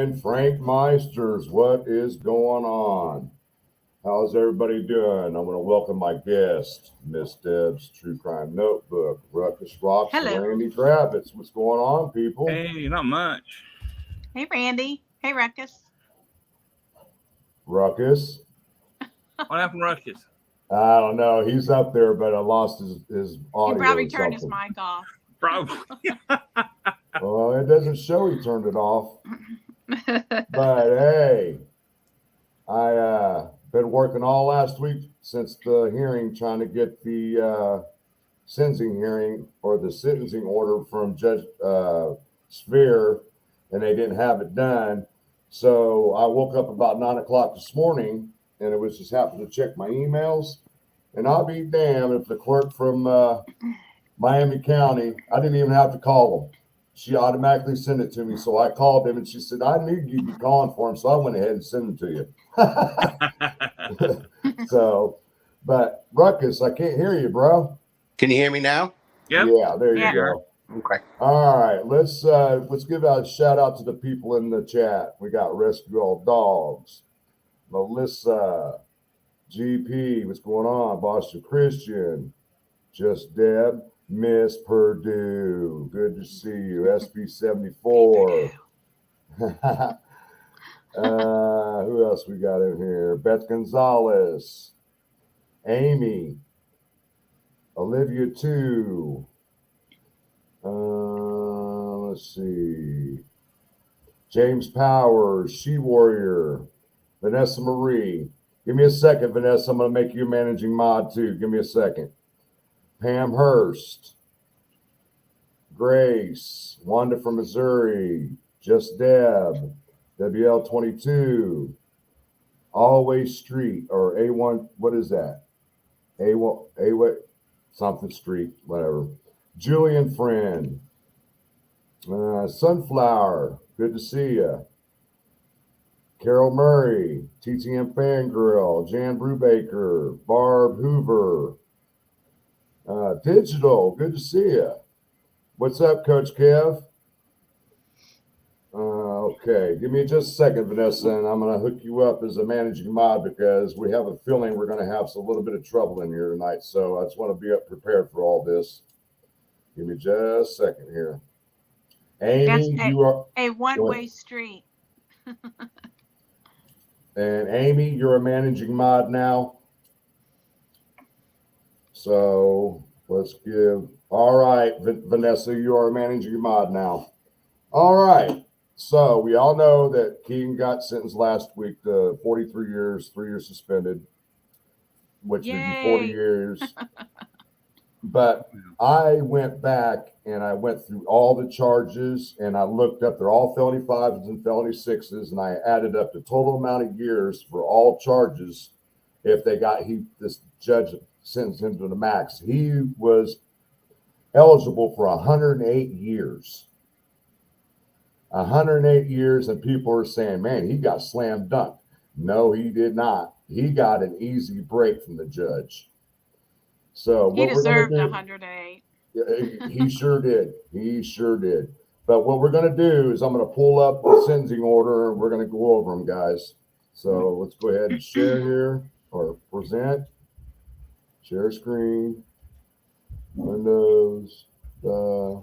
in Frankmeisters. What is going on? How's everybody doing? I want to welcome my guest, Miss Deb's True Crime Notebook, Ruckus Rocks, and Hello. Randy Kravitz. What's going on, people? Hey, not much. Hey, Randy. Hey, Ruckus. Ruckus? What happened, Ruckus? I don't know. He's up there, but I lost his He audio probably or turned his something. mic off. Probably. Well, it doesn't show he turned it off. But hey, I been working all last week since the hearing, trying to get the sentencing hearing or the sentencing order from Judge Sphere, and they didn't have it done. So I woke up about 9 o'clock this morning, and it was just happened to check my emails, and I'll be damned if the clerk from Miami County, I didn't even have to call them. She automatically sent it to me. So I called them, and she said, I knew you'd be calling for them. So I went ahead and sent them to you. So, but Ruckus, I can't hear you, bro. Can you hear me now? Yep. Yeah, there you Yeah. go. Okay. All right, let's give out a shout out to the people in the chat. We got Rescue All Dogs, Melissa, GP, what's going on? Boston Christian, Just Deb, Miss Purdue, good to see you. SB74. Who else we got in here? Beth Gonzalez, Amy, Olivia 2. Let's see. James Powers, She Warrior, Vanessa Marie. Give me a second, Vanessa. I'm going to make you a managing mod too. Give me a second. Pam Hurst, Grace, Wanda from Missouri, Just Deb, WL22, Always Street, or A1, what is that? A1, something Street, whatever. Julian Friend, Sunflower, good to see you. Carol Murray, TTM Fangirl, Jan Brubaker, Barb Hoover, Digital, good to see you. What's up, Coach Kev? Okay, give me just a second, Vanessa, and I'm going to hook you up as a managing mod because we have a feeling we're going to have a little bit of trouble in here tonight. So I just want to be prepared for all this. Give me just a second here. Amy, you are a one-way street. And Amy, you're a managing mod now. So let's give. All right, Vanessa, you are a managing mod now. All right. So we all know that Kegan got sentenced last week to 43 years, 3 years suspended, which would be 40 years. But I went back and I went through all the charges and I looked up, they're all felony 5s and felony 6s, and I added up the total amount of years for all charges. If they got, this judge sentenced him to the max. He was eligible for 108 years. 108 years, and people are saying, man, he got slam dunked. No, he did not. He got an easy break from the judge. So he deserved 108. He sure did. He sure did. But what we're going to do is I'm going to pull up the sentencing order and we're going to go over them, guys. So let's go ahead and share here or present. Share screen. Windows. The.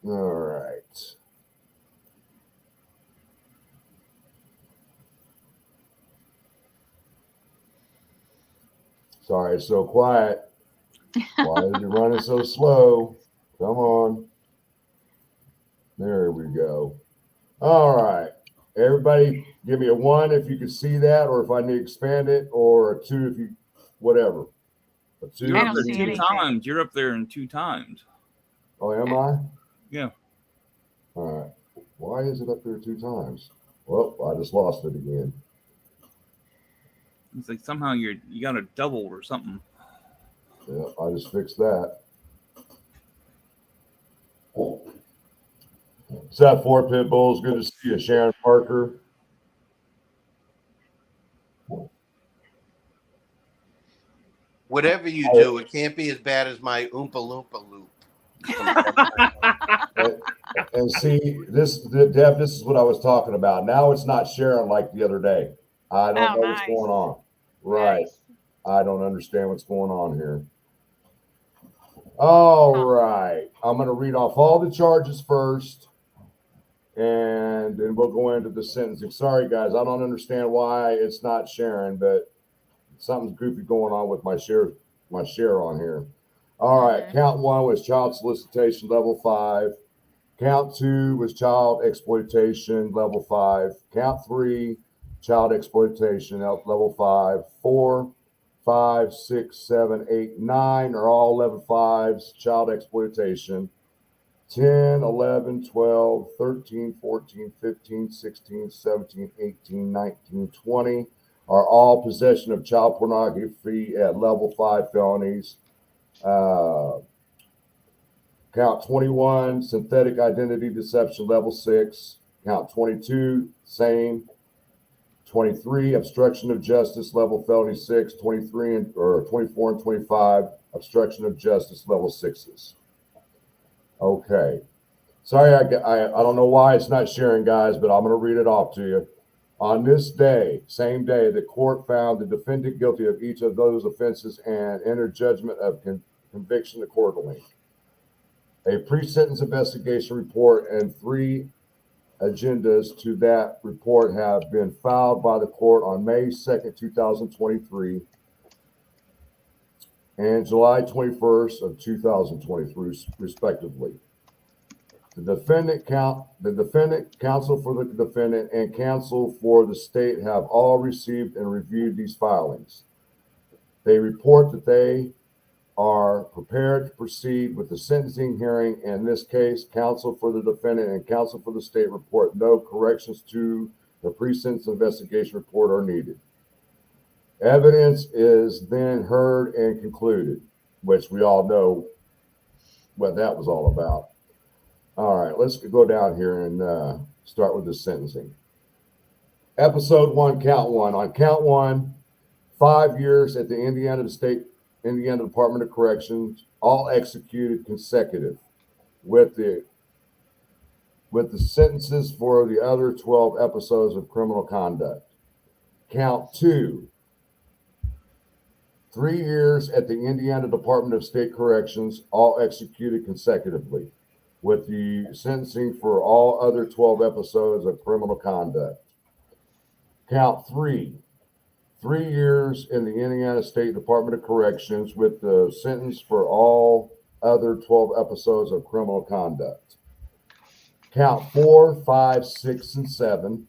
All right. Sorry, it's so quiet. Why is it running so slow? Come on. There we go. All right. Everybody give me a 1 if you can see that, or if I need to expand it, or a 2 if you, whatever. A 2. You're up there 2 times. You're up there in 2 times. Oh, am I? Yeah. All right. Why is it up there 2 times? Well, I just lost it again. It's like somehow you got a double or something. Yeah, I just fixed that. What's up, 4 Pit Bulls? Good to see you, Sharon Parker. Whatever you do, it can't be as bad as my Oompa Loompa loop. And see, Deb, this is what I was talking about. Now it's not sharing like the other day. I don't know what's nice. going on. Right. Nice. I don't understand what's going on here. All right. I'm going to read off all the charges first, and then we'll go into the sentencing. Sorry, guys. I don't understand why it's not sharing, but something's goofy going on with my share on here. All right. Count 1 was child solicitation, level 5. Count 2 was child exploitation, level 5. Count 3, child exploitation, level 5. 4, 5, 6, 7, 8, 9 are all level 5s, child exploitation. 10, 11, 12, 13, 14, 15, 16, 17, 18, 19, 20 are all possession of child pornography at level 5 felonies. Count 21, synthetic identity deception, level 6. Count 22, same. 23, obstruction of justice, level felony 6. 24 and 25, obstruction of justice, level 6s. Okay. Sorry, I don't know why it's not sharing, guys, but I'm going to read it off to you. On this day, same day, the court found the defendant guilty of each of those offenses and entered judgment of conviction accordingly. A pre-sentence investigation report and 3 agendas to that report have been filed by the court on May 2nd, 2023 and July 21st of 2023, respectively. The defendant, counsel for the defendant, and counsel for the state have all received and reviewed these filings. They report that they are prepared to proceed with the sentencing hearing. In this case, counsel for the defendant and counsel for the state report no corrections to the pre-sentence investigation report are needed. Evidence is then heard and concluded, which we all know what that was all about. All right, let's go down here and start with the sentencing. Episode 1, count 1. On count 1, 5 years at the Indiana Department of Corrections, all executed consecutive, with the sentences for the other 12 episodes of criminal conduct. Count 2, 3 years at the Indiana Department of State Corrections, all executed consecutively, with the sentencing for all other 12 episodes of criminal conduct. Count 3, 3 years in the Indiana State Department of Corrections, with the sentence for all other 12 episodes of criminal conduct. Count 4, 5, 6, and 7,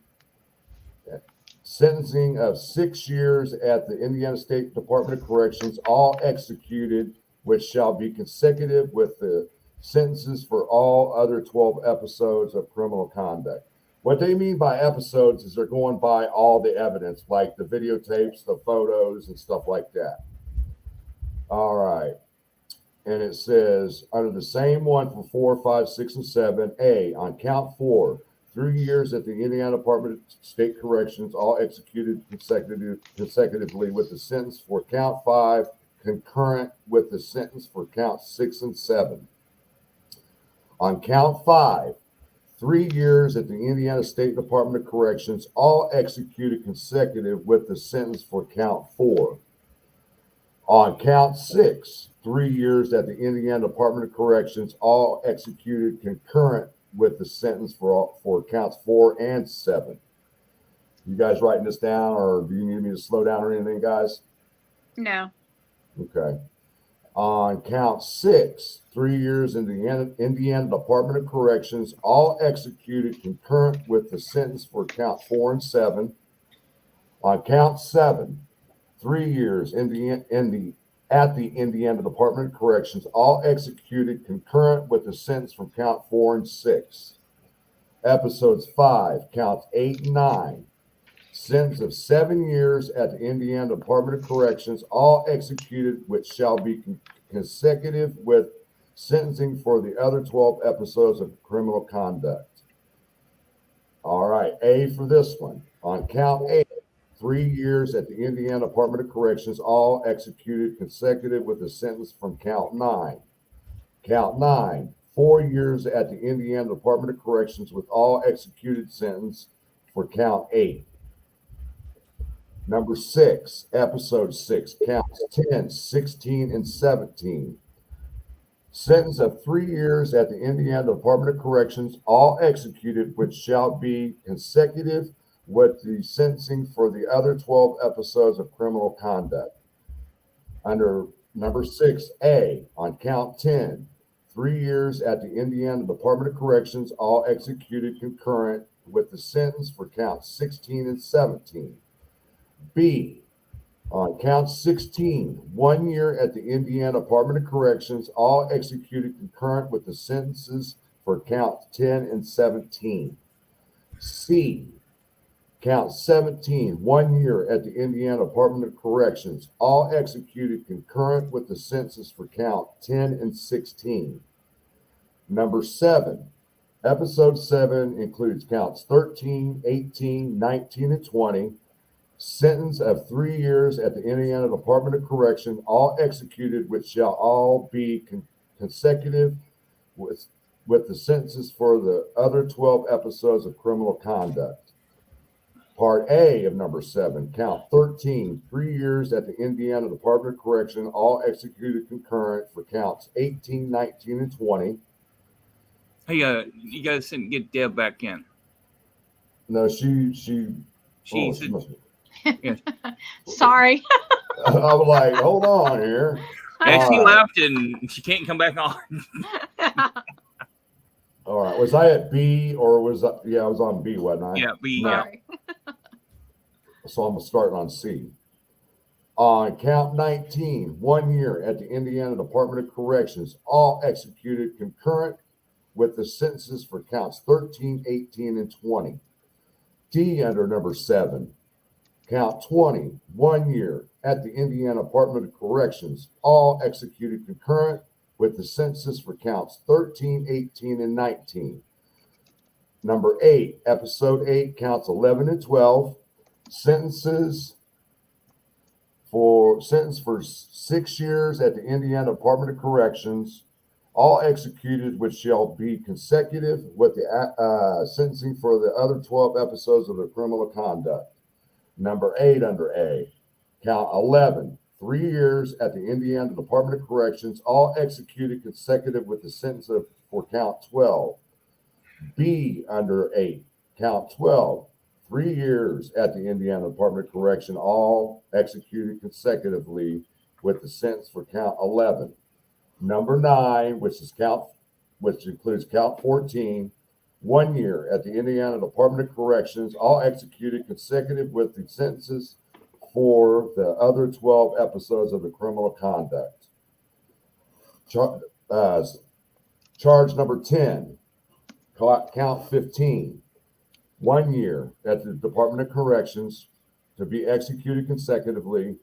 sentencing of 6 years at the Indiana State Department of Corrections, all executed, which shall be consecutive with the sentences for all other 12 episodes of criminal conduct. What they mean by episodes is they're going by all the evidence, like the videotapes, the photos, and stuff like that. All right. And it says, under the same one for 4, 5, 6, and 7, A, on count 4, 3 years at the Indiana Department of State Corrections, all executed consecutively, with the sentence for count 5 concurrent with the sentence for count 6 and 7. On count 5, 3 years at the Indiana State Department of Corrections, all executed consecutive with the sentence for count 4. On count 6, 3 years at the Indiana Department of Corrections, all executed concurrent with the sentence for counts 4 and 7. You guys writing this down, or do you need me to slow down or anything, guys? No. Okay. On count 6, 3 years in the Indiana Department of Corrections, all executed concurrent with the sentence for count 4 and 7. On count 7, 3 years at the Indiana Department of Corrections, all executed concurrent with the sentence from count 4 and 6. Episodes 5, counts 8 and 9. Sentence of 7 years at the Indiana Department of Corrections, all executed, which shall be consecutive with sentencing for the other 12 episodes of criminal conduct. All right, A for this one. On count 8, 3 years at the Indiana Department of Corrections, all executed consecutive with a sentence from count 9. Count 9, 4 years at the Indiana Department of Corrections with all executed sentence for count 8. Number 6, episode 6, counts 10, 16, and 17. Sentence of 3 years at the Indiana Department of Corrections, all executed, which shall be consecutive with the sentencing for the other 12 episodes of criminal conduct. Under number 6A, on count 10, 3 years at the Indiana Department of Corrections, all executed concurrent with the sentence for counts 16 and 17. B, on count 16, 1 year at the Indiana Department of Corrections, all executed concurrent with the sentences for count 10 and 17. C, count 17, 1 year at the Indiana Department of Corrections, all executed concurrent with the sentences for count 10 and 16. Number 7, episode 7 includes counts 13, 18, 19, and 20. Sentence of 3 years at the Indiana Department of Correction, all executed, which shall all be consecutive with the sentences for the other 12 episodes of criminal conduct. Part A of number 7, count 13, 3 years at the Indiana Department of Correction, all executed concurrent for counts 18, 19, and 20. Hey, you guys didn't get Deb back in. No, she She's must. Sorry. I'm like, hold on here. yeah, she All right. left and she can't come back on. All right. Was I at B or was I? Yeah, I was on B, wasn't I? Yeah, B. No. Yeah. Sorry. So I'm starting on C. On count 19, 1 year at the Indiana Department of Corrections, all executed concurrent with the sentences for counts 13, 18, and 20. D under number 7. Count 20, 1 year at the Indiana Department of Corrections, all executed concurrent with the sentences for counts 13, 18, and 19. Number 8, episode 8, counts 11 and 12. Sentence for 6 years at the Indiana Department of Corrections, all executed, which shall be consecutive with the sentencing for the other 12 episodes of the criminal conduct. Number 8 under A, count 11, 3 years at the Indiana Department of Corrections, all executed consecutive with the sentence for count 12. B under 8, count 12, 3 years at the Indiana Department of Correction, all executed consecutively with the sentence for count 11. Number 9, which includes count 14, 1 year at the Indiana Department of Corrections, all executed consecutive with the sentences for the other 12 episodes of the criminal conduct. Charge number 10, count 15, 1 year at the Department of Corrections to be executed consecutively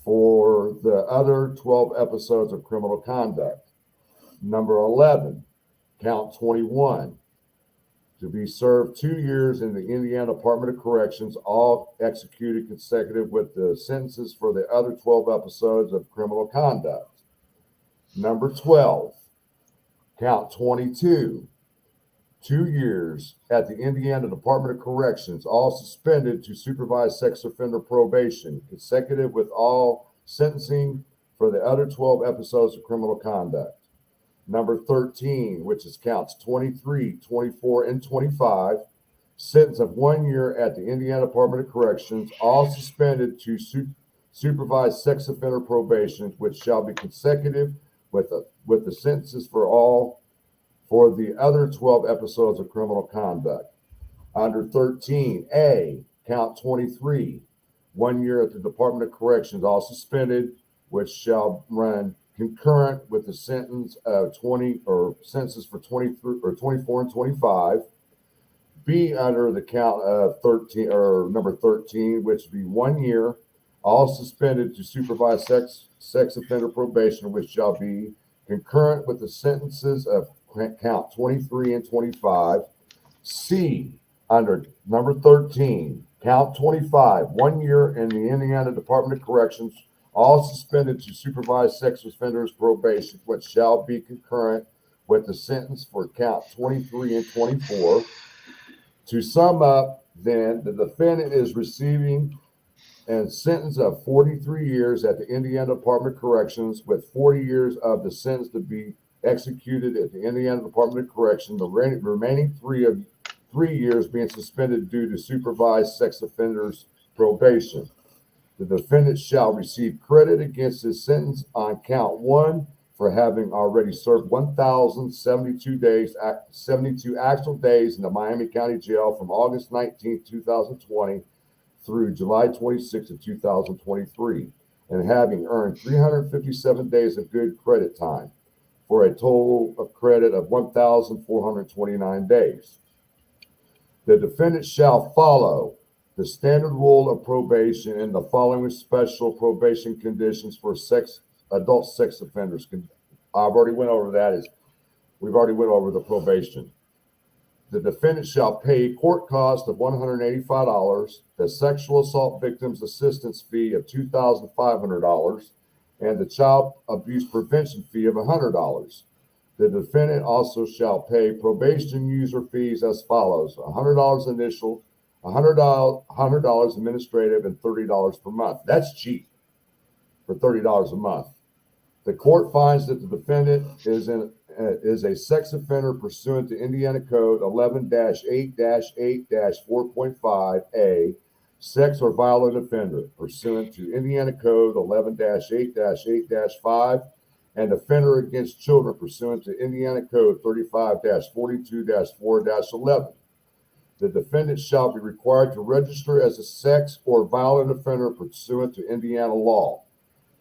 for the other 12 episodes of criminal conduct. Number 11, count 21, to be served 2 years in the Indiana Department of Corrections, all executed consecutive with the sentences for the other 12 episodes of criminal conduct. Number 12, count 22, 2 years at the Indiana Department of Corrections, all suspended to supervised sex offender probation, consecutive with all sentencing for the other 12 episodes of criminal conduct. Number 13, which is counts 23, 24, and 25, sentence of 1 year at the Indiana Department of Corrections, all suspended to supervised sex offender probation, which shall be consecutive with the sentences for the other 12 episodes of criminal conduct. Under 13A, count 23, 1 year at the Department of Corrections, all suspended, which shall run concurrent with the sentence of 20 or sentences for 23 or 24 and 25. B under the count of 13 or number 13, which would be 1 year, all suspended to supervised sex offender probation, which shall be concurrent with the sentences of count 23 and 25. C under number 13, Count 25, 1 year in the Indiana Department of Corrections, all suspended to supervised sex offenders probation, which shall be concurrent with the sentence for count 23 and 24. To sum up, then, the defendant is receiving a sentence of 43 years at the Indiana Department of Corrections, with 40 years of the sentence to be executed at the Indiana Department of Correction, the remaining 3 years being suspended due to supervised sex offenders probation. The defendant shall receive credit against his sentence on count 1 for having already served 1,072 actual days in the Miami County Jail from August 19, 2020 through July 26 of 2023, and having earned 357 days of good credit time for a total of credit of 1,429 days. The defendant shall follow the standard rule of probation and the following special probation conditions for adult sex offenders. I've already went over that. We've already went over the probation. The defendant shall pay court cost of $185, the sexual assault victims assistance fee of $2,500, and the child abuse prevention fee of $100. The defendant also shall pay probation user fees as follows: $100 initial, $100 administrative, and $30 per month. That's cheap for $30 a month. The court finds that the defendant is a sex offender pursuant to Indiana Code 11-8-8-4.5A, sex or violent offender pursuant to Indiana Code 11-8-8-5, and offender against children pursuant to Indiana Code 35-42-4-11. The defendant shall be required to register as a sex or violent offender pursuant to Indiana law.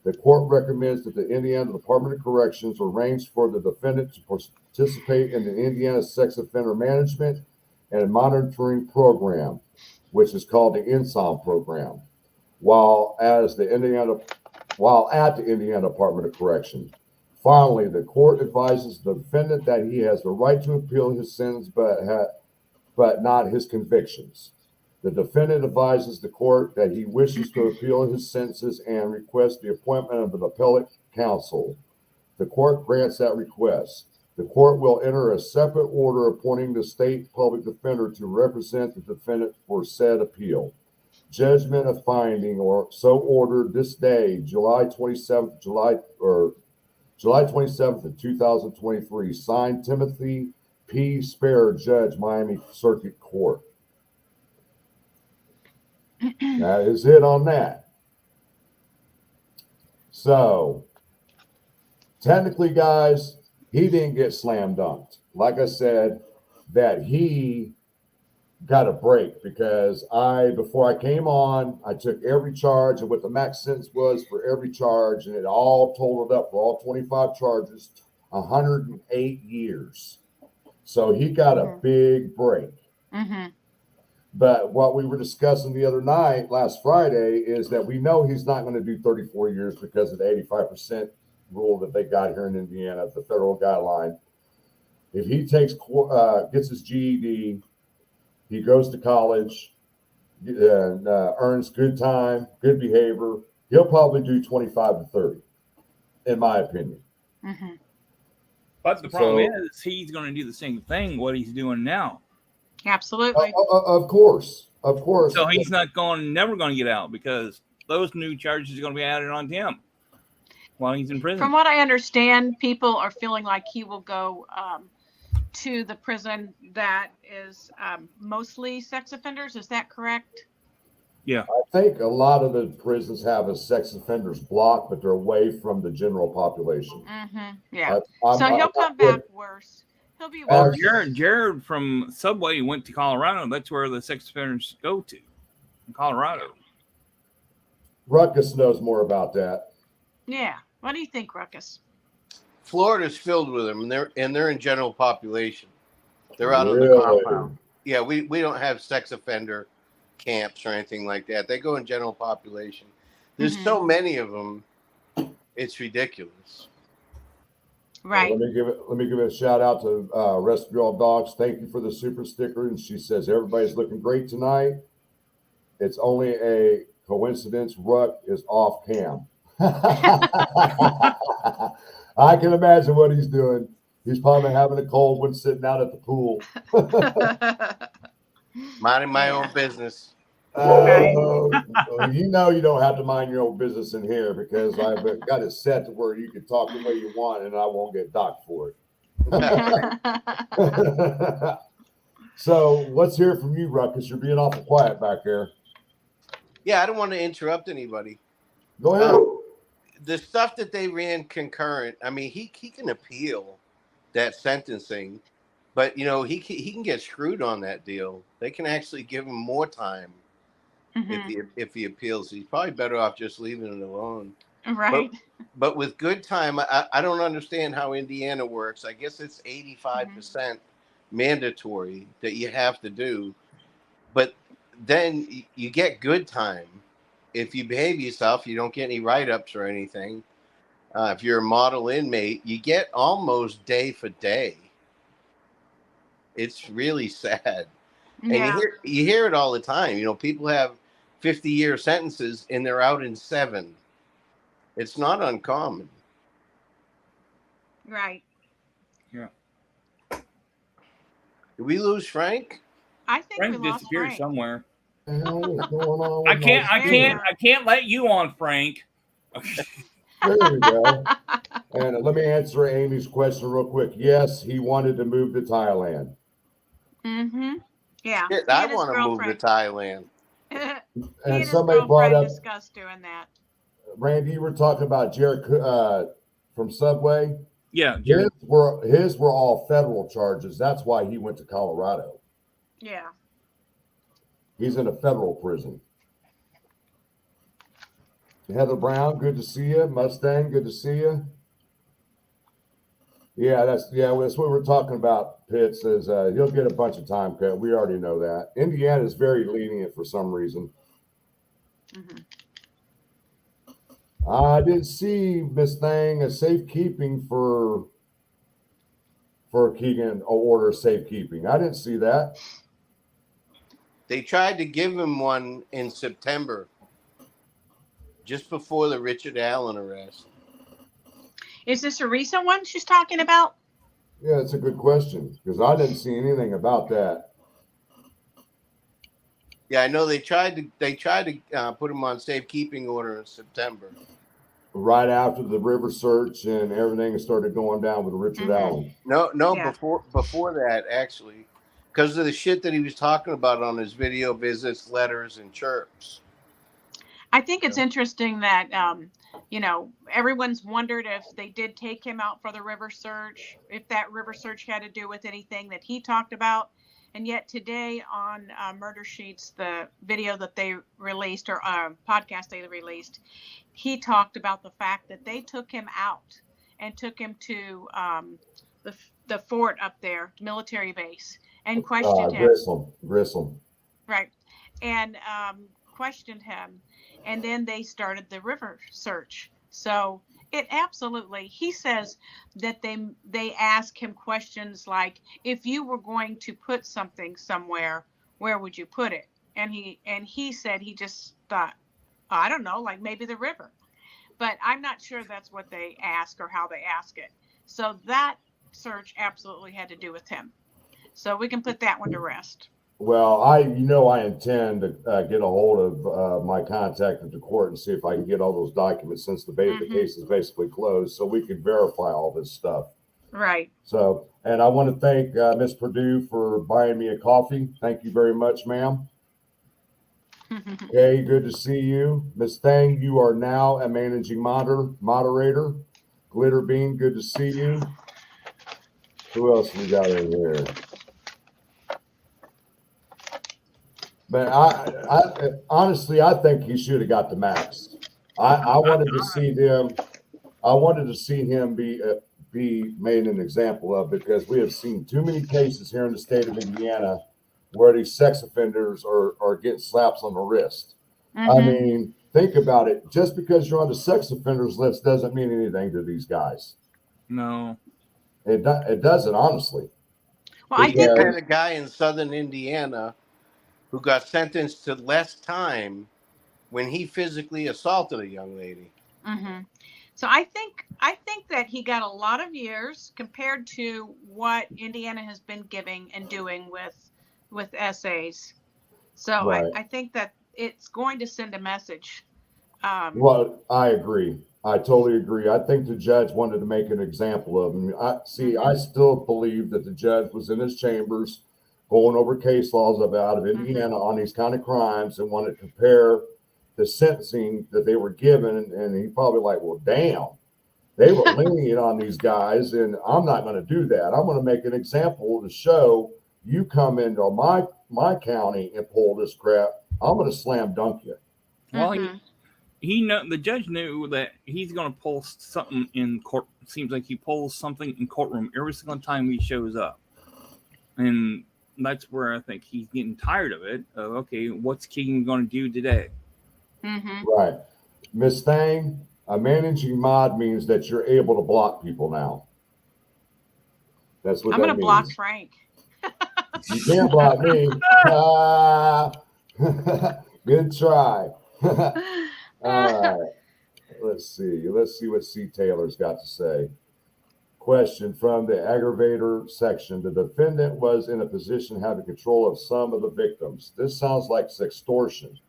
The court recommends that the Indiana Department of Corrections arrange for the defendant to participate in the Indiana Sex Offender Management and Monitoring Program, which is called the INSOM program, while at the Indiana Department of Corrections. Finally, the court advises the defendant that he has the right to appeal his sentence, but not his convictions. The defendant advises the court that he wishes to appeal his sentences and requests the appointment of an appellate counsel. The court grants that request. The court will enter a separate order appointing the state public defender to represent the defendant for said appeal. Judgment of finding or so ordered this day, July 27th of 2023. Signed, Timothy P. Spare, Judge, Miami Circuit Court. That is it on that. So, technically, guys, he didn't get slam dunked. Like I said, that he got a break because before I came on, I took every charge and what the max sentence was for every charge, and it all totaled up for all 25 charges, 108 years. So he got a big break. Mm-hmm. But what we were discussing the other night, last Friday, is that we know he's not going to do 34 years because of the 85% rule that they got here in Indiana, the federal guideline. If he gets his GED, he goes to college, and earns good time, good behavior, he'll probably do 25 to 30, in my opinion. Mm-hmm. But the problem is he's going to do the same thing what he's doing now. Absolutely. Of course. So he's never going to get out because those new charges are going to be added on to him while he's in prison. From what I understand, people are feeling like he will go to the prison that is mostly sex offenders. Is that correct? Yeah. I think a lot of the prisons have a sex offenders block, but they're away from the general population. Mm-hmm. Yeah. So he'll come back worse. He'll be worse. Jared from Subway went to Colorado. That's where the sex offenders go to, in Colorado. Ruckus knows more about that. Yeah. What do you think, Ruckus? Florida's filled with them, and they're in general population. They're out on the compound. Yeah, we don't have sex offender camps or anything like that. They go in general population. There's so many of them, it's ridiculous. Right. Let me give it a shout out to Rescue All Dogs. Thank you for the super sticker. And she says everybody's looking great tonight. it's only a coincidence Ruck is off cam. I can imagine what he's doing. He's probably having a cold one sitting out at the pool. Minding my own business. You know you don't have to mind your own business in here because I've got it set to where you can talk the way you want and I won't get docked for it. So let's hear from you, Ruckus. You're being awful quiet back there. Yeah, I don't want to interrupt anybody. Go ahead. The stuff that they ran concurrent, I mean, he can appeal that sentencing, but he can get screwed on that deal. They can actually give him more time if he appeals. He's probably better off just leaving it alone. Right. But with good time, I don't understand how Indiana works. I guess it's 85% mandatory that you have to do, but then you get good time. If you behave yourself, you don't get any write-ups or anything. If you're a model inmate, you get almost day for day. It's really sad. Yeah. And you hear it all the time. People have 50-year sentences and they're out in 7. It's not uncommon. Right. Yeah. Did we lose Frank? I think Frank we lost disappeared Frank. somewhere. What the hell is going on I with can't let you on, Frank. There we go. And let me answer Amy's question real quick. Yes, he wanted to move to Thailand. Yeah. Shit, I want to move to Thailand. And somebody brought up, discussed doing that. Randy, you were talking about Jared from Subway. Yeah, His were all federal charges. That's why he went to Colorado. Yeah. He's in a federal prison. Heather Brown, good to see you. Mustang, good to see you. Yeah, that's what we're talking about. Pitts is he'll get a bunch of time cut. We already know that. Indiana is very lenient for some reason. I didn't see Miss Thang a safekeeping for Kegan, order of safekeeping. I didn't see that. They tried to give him one in September, just before the Richard Allen arrest. Is this a recent one she's talking about? Yeah, it's a good question because I didn't see anything about that. Yeah, I know they tried to put him on safekeeping order in September. Right after the river search and everything started going down with Richard Allen. No, yeah. before that, actually, because of the shit that he was talking about on his video visits, letters, and chirps. I think it's interesting that, everyone's wondered if they did take him out for the river search, if that river search had to do with anything that he talked about. And yet today on Murder Sheets, the video that they released or podcast they released, he talked about the fact that they took him out and took him to the fort up there, military base, and questioned him. Grissom. Right. And questioned him. And then they started the river search. So it absolutely, he says that they ask him questions like, if you were going to put something somewhere, where would you put it? And he said he just thought, I don't know, like maybe the river. But I'm not sure that's what they ask or how they ask it. So that search absolutely had to do with him. So we can put that one to rest. Well, I intend to get a hold of my contact at the court and see if I can get all those documents since the case is basically closed, so we could verify all this stuff. Right. So, and I want to thank Miss Purdue for buying me a coffee. Thank you very much, ma'am. Okay, good to see you. Miss Thang, you are now a managing moderator. Glitter Bean, good to see you. Who else we got in here? But I honestly, I think he should have got the max. I wanted to see them. I wanted to see him be made an example of, because we have seen too many cases here in the state of Indiana where these sex offenders are getting slaps on the wrist. I mean, think about it. Just because you're on the sex offenders list doesn't mean anything to these guys. No, it doesn't, honestly. Well, I did. Had a guy in southern Indiana who got sentenced to less time when he physically assaulted a young lady. Mm-hmm. So I think that he got a lot of years compared to what Indiana has been giving and doing with essays. So Right. I think that it's going to send a message. Well, I agree. I totally agree. I think the judge wanted to make an example of him. I still believe that the judge was in his chambers going over case laws out of Indiana on these kind of crimes and wanted to compare the sentencing that they were given. And he probably like, well, damn, they were lenient on these guys, and I'm not going to do that. I'm going to make an example to show you come into my county and pull this crap. I'm going to slam dunk you. Well, the judge knew that he's going to pull something in court. It seems like he pulls something in courtroom every single time he shows up, and that's where I think he's getting tired of it. Okay, what's Kegan going to do today? Right, Miss Thang. A managing mod means that you're able to block people now. That's what I'm going to block Frank. You can't block me. Good try. All right. Let's see what C. Taylor's got to say. Question from the aggravator section. The defendant was in a position having control of some of the victims. This sounds like sextortion.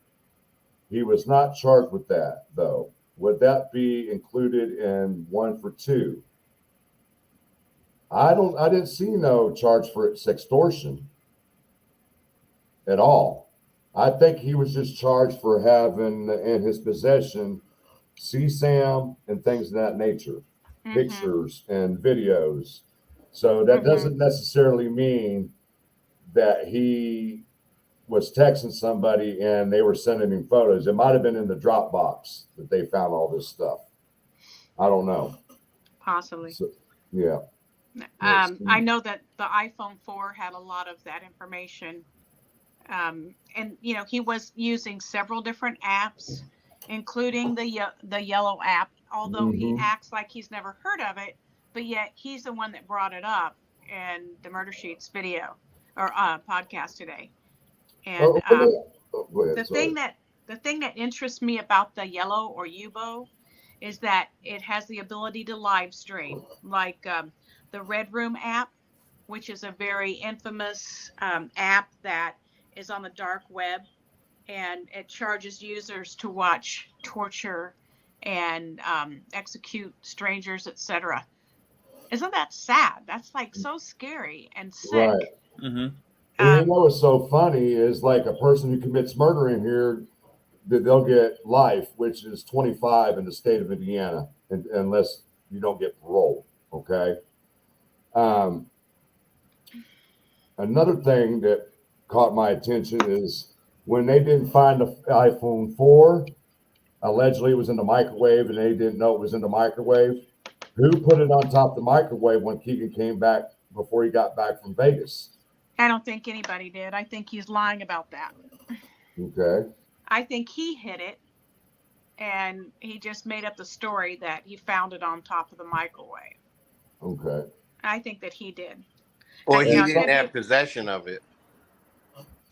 He was not charged with that, though. Would that be included in 1 for 2? I didn't see no charge for sextortion at all. I think he was just charged for having in his possession CSAM and things of that nature, pictures and videos. So that doesn't necessarily mean that he was texting somebody and they were sending him photos. It might have been in the Dropbox that they found all this stuff. I don't know. Possibly. So, yeah. I know that the iPhone 4 had a lot of that information. And, he was using several different apps, including the yellow app, although he acts like he's never heard of it, but yet he's the one that brought it up in the Murder Sheets video or podcast today. And the thing that interests me about the yellow or Yubo is that it has the ability to live stream, like the Red Room app, which is a very infamous app that is on the dark web, and it charges users to watch torture and execute strangers, etc. Isn't that sad? That's like so scary and sick. Right. And what's so funny is like a person who commits murder in here, that they'll get life, which is 25 in the state of Indiana, unless you don't get parole. Okay. Another thing that caught my attention is when they didn't find the iPhone 4, allegedly it was in the microwave and they didn't know it was in the microwave. Who put it on top of the microwave when Kegan came back before he got back from Vegas? I don't think anybody did. I think he's lying about that. Okay. I think he hid it and he just made up the story that he found it on top of the microwave. Okay. I think that he did. Or he didn't have possession of it.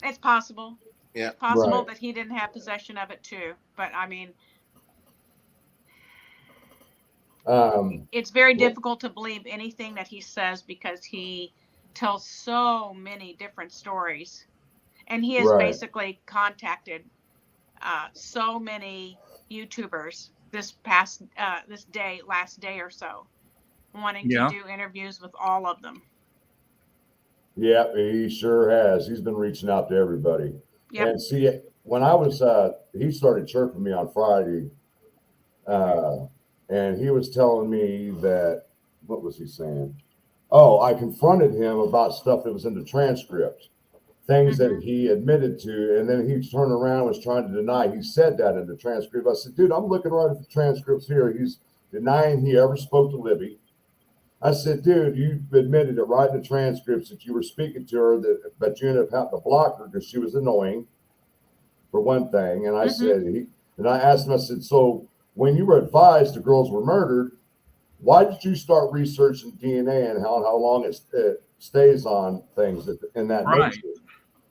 It's possible. Yeah. It's possible that he didn't have possession of it too. But I mean, it's very difficult to believe anything that he says because he tells so many different stories. And he has basically contacted so many YouTubers last day or so, wanting to do interviews with all of them. Yeah, he sure has. He's been reaching out to everybody. Yep. And see, when I was, he started chirping me on Friday, and he was telling me that, what was he saying? Oh, I confronted him about stuff that was in the transcript, things that he admitted to, and then he turned around and was trying to deny he said that in the transcript. I said, dude, I'm looking right at the transcripts here. He's denying he ever spoke to Libby. I said, dude, you admitted it right in the transcripts that you were speaking to her, but you ended up having to block her because she was annoying, for one thing. And I said, and I asked him, I said, so when you were advised the girls were murdered, why did you start researching DNA and how long it stays on things in that nature?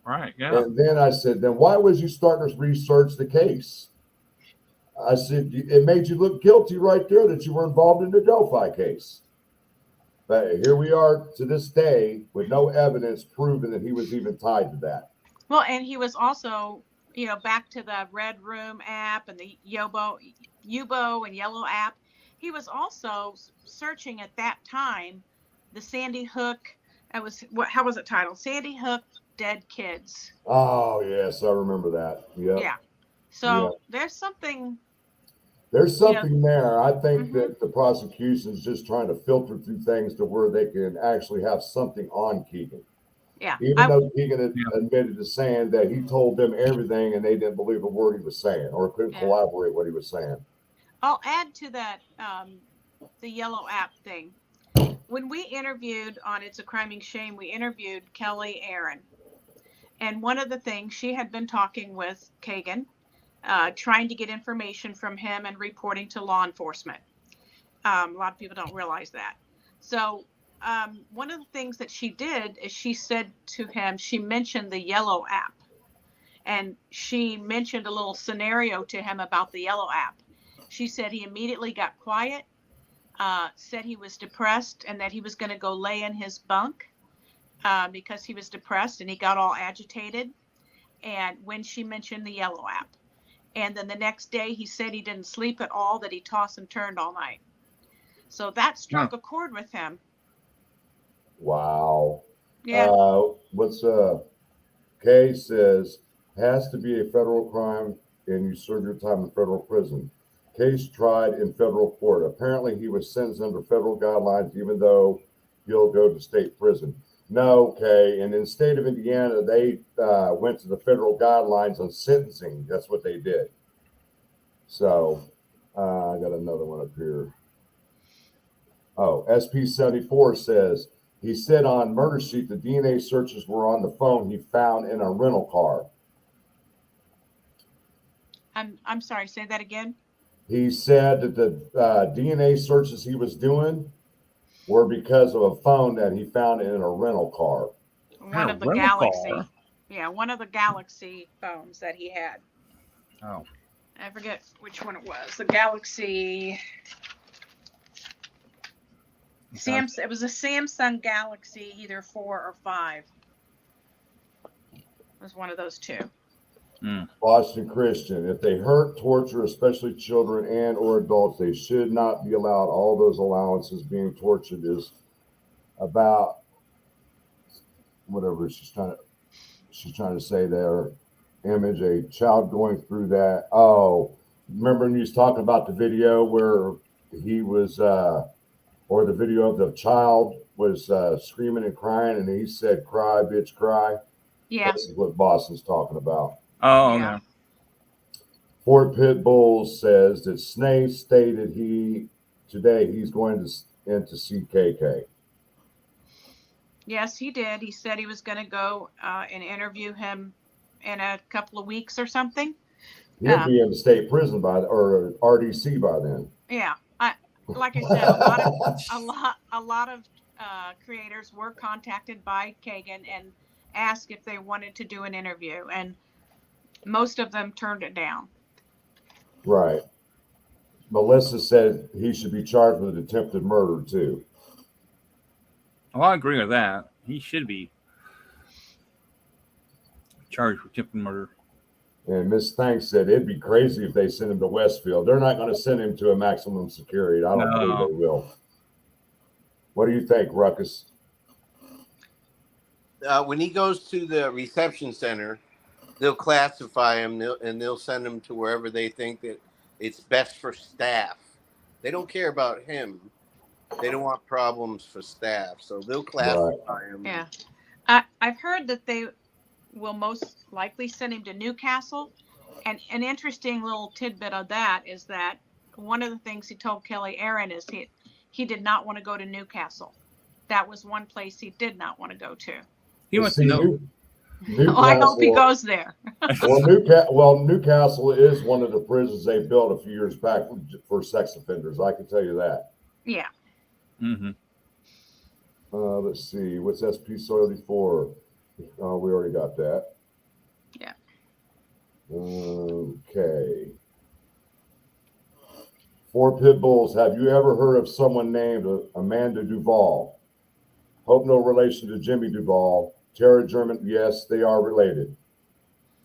Right. Yeah. And then I said, then why was you starting to research the case? I said, it made you look guilty right there that you were involved in the Delphi case. But here we are to this day with no evidence proving that he was even tied to that. Well, and he was also, back to the Red Room app and the Yubo and Yellow app. He was also searching at that time the Sandy Hook. How was it titled? Sandy Hook Dead Kids. Oh, yes, I remember that. Yep. Yeah. So there's something. There's something there. I think Mhm. that the prosecution is just trying to filter through things to where they can actually have something on Kegan. Yeah. Even though Kegan had admitted to saying that he told them everything and they didn't believe a word he was saying or couldn't collaborate what he was saying. I'll add to that the Yellow app thing. When we interviewed on It's a Criming Shame, we interviewed Kelly Aaron. And one of the things, she had been talking with Kegan, trying to get information from him and reporting to law enforcement. A lot of people don't realize that. So one of the things that she did is she said to him, she mentioned the Yellow app. And she mentioned a little scenario to him about the Yellow app. She said he immediately got quiet, said he was depressed and that he was going to go lay in his bunk because he was depressed, and he got all agitated. And when she mentioned the Yellow app. And then the next day he said he didn't sleep at all, that he tossed and turned all night. So that struck a chord with him. Wow. Yeah. Kay says, has to be a federal crime and you serve your time in federal prison. Case tried in federal court. Apparently he was sentenced under federal guidelines, even though he'll go to state prison. No, Kay. And in the state of Indiana, they went to the federal guidelines on sentencing. That's what they did. So I got another one up here. Oh, SP74 says, he said on murder sheet the DNA searches were on the phone he found in a rental car. I'm sorry, say that again. He said that the DNA searches he was doing were because of a phone that he found in a rental car. One of the Galaxy. Yeah, one of the Galaxy phones that he had. Oh. I forget which one it was. The Galaxy. It was a Samsung Galaxy, either 4 or 5. It was one of those two. Boston Christian, if they hurt, torture, especially children and or adults, they should not be allowed. All those allowances. Being tortured is about whatever she's trying to say there. Image a child going through that. Oh, remember when he was talking about the video where he was or the video of the child was screaming and crying, and he said, "Cry, bitch, cry." Yeah. This is what Boston's talking about. Oh, yeah. okay. Fort Pitt Bulls says that Snake stated today he's going to see KK. Yes, he did. He said he was going to go and interview him in a couple of weeks or something. He'll be in the state prison or RDC by then. Yeah, like I said, a lot of creators were contacted by Kegan and asked if they wanted to do an interview, and most of them turned it down. Right. Melissa said he should be charged with attempted murder too. Well, I agree with that. He should be charged with attempted murder. And Miss Thanks said it'd be crazy if they sent him to Westfield. They're not going to send him to a maximum security. I don't believe they will. What do you think, Ruckus? When he goes to the reception center, they'll classify him and they'll send him to wherever they think that it's best for staff. They don't care about him. They don't want problems for staff, so they'll classify him. Yeah, I've heard that they will most likely send him to Newcastle. And an interesting little tidbit of that is that one of the things he told Kelly Aaron is he did not want to go to Newcastle. That was one place he did not want to go to. He wants to know. Well, I hope he goes there. Newcastle is one of the prisons they built a few years back for sex offenders. I can tell you that. Yeah. Mm-hmm. Let's see. What's SP74? We already got that. Okay. 4 pit bulls. Have you ever heard of someone named Amanda Duvall? Hope no relation to Jimmy Duvall. Tara German. Yes, they are related.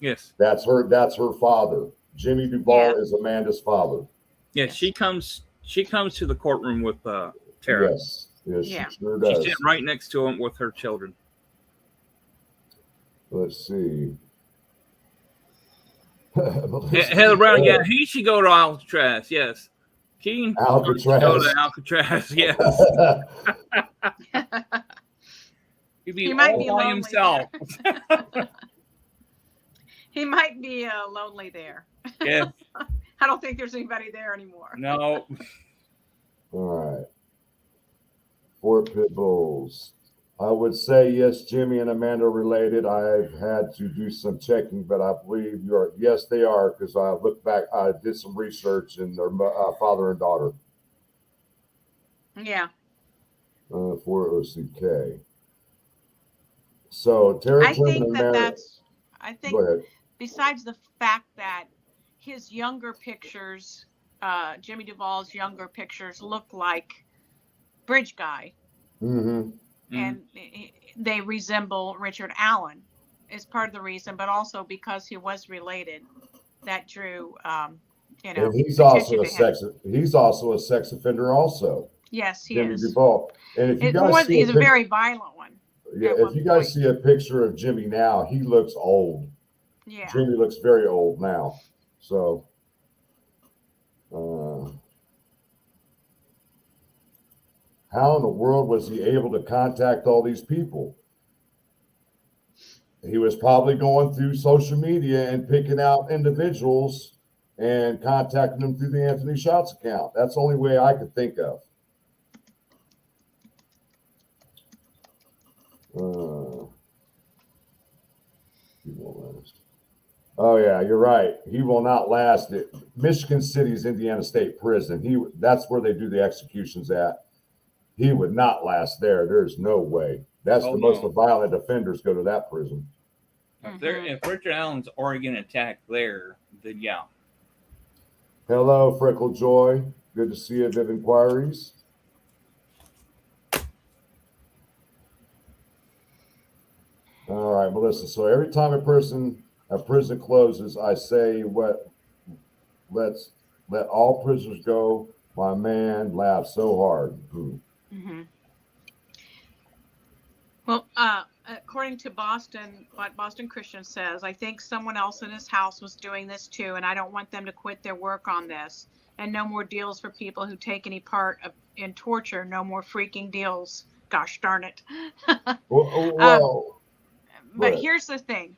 Yes. That's her father. Jimmy Duvall is Amanda's father. Yes, she comes to the courtroom with Tara. Yes. Yes, Yeah. she sure does. She's sitting right next to him with her children. Let's see. Heather Brown, yeah, he should go to Alcatraz. Yes. Kegan Alcatraz. should go to Alcatraz. Yes. He might all be by lonely himself. He might be lonely there. Yeah. I don't think there's anybody there anymore. No. All right. 4 pit bulls. I would say yes, Jimmy and Amanda are related. I've had to do some checking, but I believe you are. Yes, they are, because I looked back. I did some research, and they're father and daughter. Yeah. For OCK. So Terry I think that's. I think Go ahead. besides the fact that his younger pictures, Jimmy Duvall's younger pictures, look like Bridge Guy. Mm-hmm. And they resemble Richard Allen is part of the reason, but also because he was related, that drew, And he's also a sex offender also. Yes, he Jimmy is. Duvall. And if you guys see he's a very violent one. Yeah, if you guys see a picture of Jimmy now, he looks old. Yeah. Jimmy looks very old now. So how in the world was he able to contact all these people? He was probably going through social media and picking out individuals and contacting them through the Anthony Shots account. That's the only way I could think of. Oh yeah, you're right. He will not last. Michigan City's Indiana State Prison. That's where they do the executions at. He would not last there. There's no way. That's the most violent offenders go to that prison. If Richard Allen's Oregon attack there, then yeah. Hello, Freckle Joy. Good to see you, Viv Inquiries. All right, Melissa. So every time a prison closes, I say, let all prisoners go. My man laughed so hard. Mm-hmm. Well, according to Boston, what Boston Christian says, I think someone else in his house was doing this too, and I don't want them to quit their work on this. And no more deals for people who take any part in torture. No more freaking deals. Gosh darn it. But here's the thing.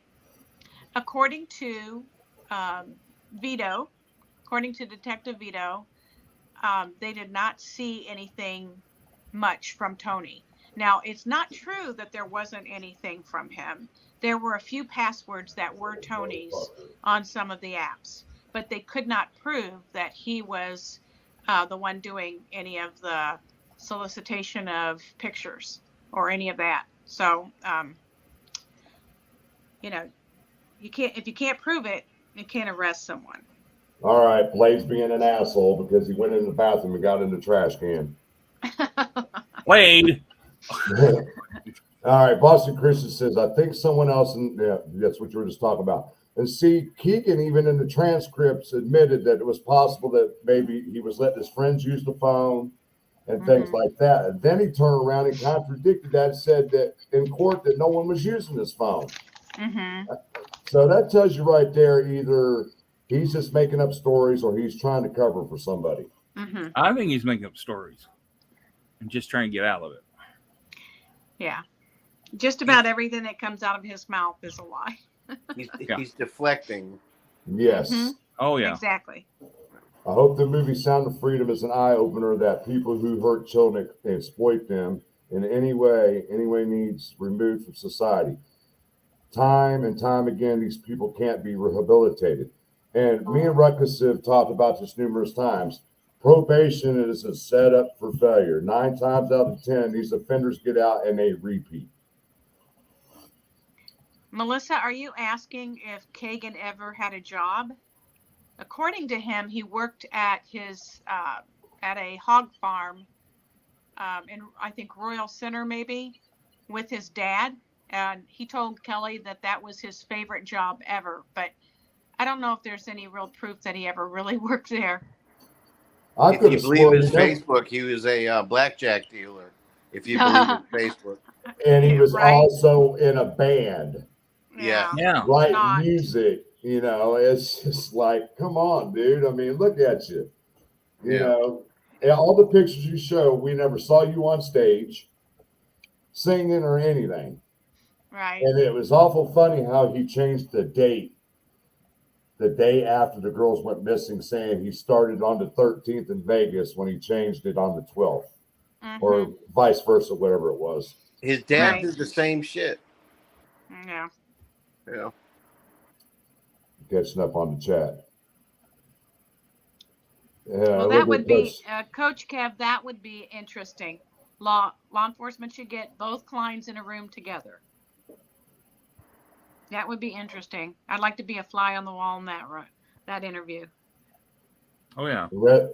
According to according to Detective Vito, they did not see anything much from Tony. Now, it's not true that there wasn't anything from him. There were a few passwords that were Tony's on some of the apps, but they could not prove that he was the one doing any of the solicitation of pictures or any of that. So, if you can't prove it, you can't arrest someone. All right, Blade's being an asshole because he went in the bathroom and got in the trash can. Blade. All right, Boston Christian says, I think someone else, that's what you were just talking about. And see, Kegan, even in the transcripts, admitted that it was possible that maybe he was letting his friends use the phone and things like that. And then he turned around and contradicted that and said that in court that no one was using his phone. So that tells you right there, either he's just making up stories or he's trying to cover for somebody. I think he's making up stories and just trying to get out of it. Yeah. Just about everything that comes out of his mouth is a lie. He's deflecting. Yes. Oh, yeah. Exactly. I hope the movie Sound of Freedom is an eye-opener that people who hurt children and exploit them in any way needs removed from society. Time and time again, these people can't be rehabilitated. And me and Ruckus have talked about this numerous times. Probation is a setup for failure. 9 times out of 10, these offenders get out and they repeat. Melissa, are you asking if Kegan ever had a job? According to him, he worked at his at a hog farm in, I think, Royal Center, maybe, with his dad. And he told Kelly that that was his favorite job ever. But I don't know if there's any real proof that he ever really worked there. I If could you have believe sworn his he never, Facebook, he was a blackjack dealer. If you believe his Facebook. and he was Right? also in a band, Yeah. Yeah. writing Not. music. You know, it's just like, come on, dude. I mean, look at you. You Yeah. know, and all the pictures you show, we never saw you on stage singing or anything. Right. And it was awful funny how he changed the date the day after the girls went missing, saying he started on the 13th in Vegas when he changed it on the 12th, or vice versa, whatever it was. His dad Right. did the same shit. Yeah. Yeah. Catching up on the chat. Well, Look that at would be, Coach. Coach Kev, that would be interesting. Law enforcement should get both Klines in a room together. That would be interesting. I'd like to be a fly on the wall in that interview. Oh yeah.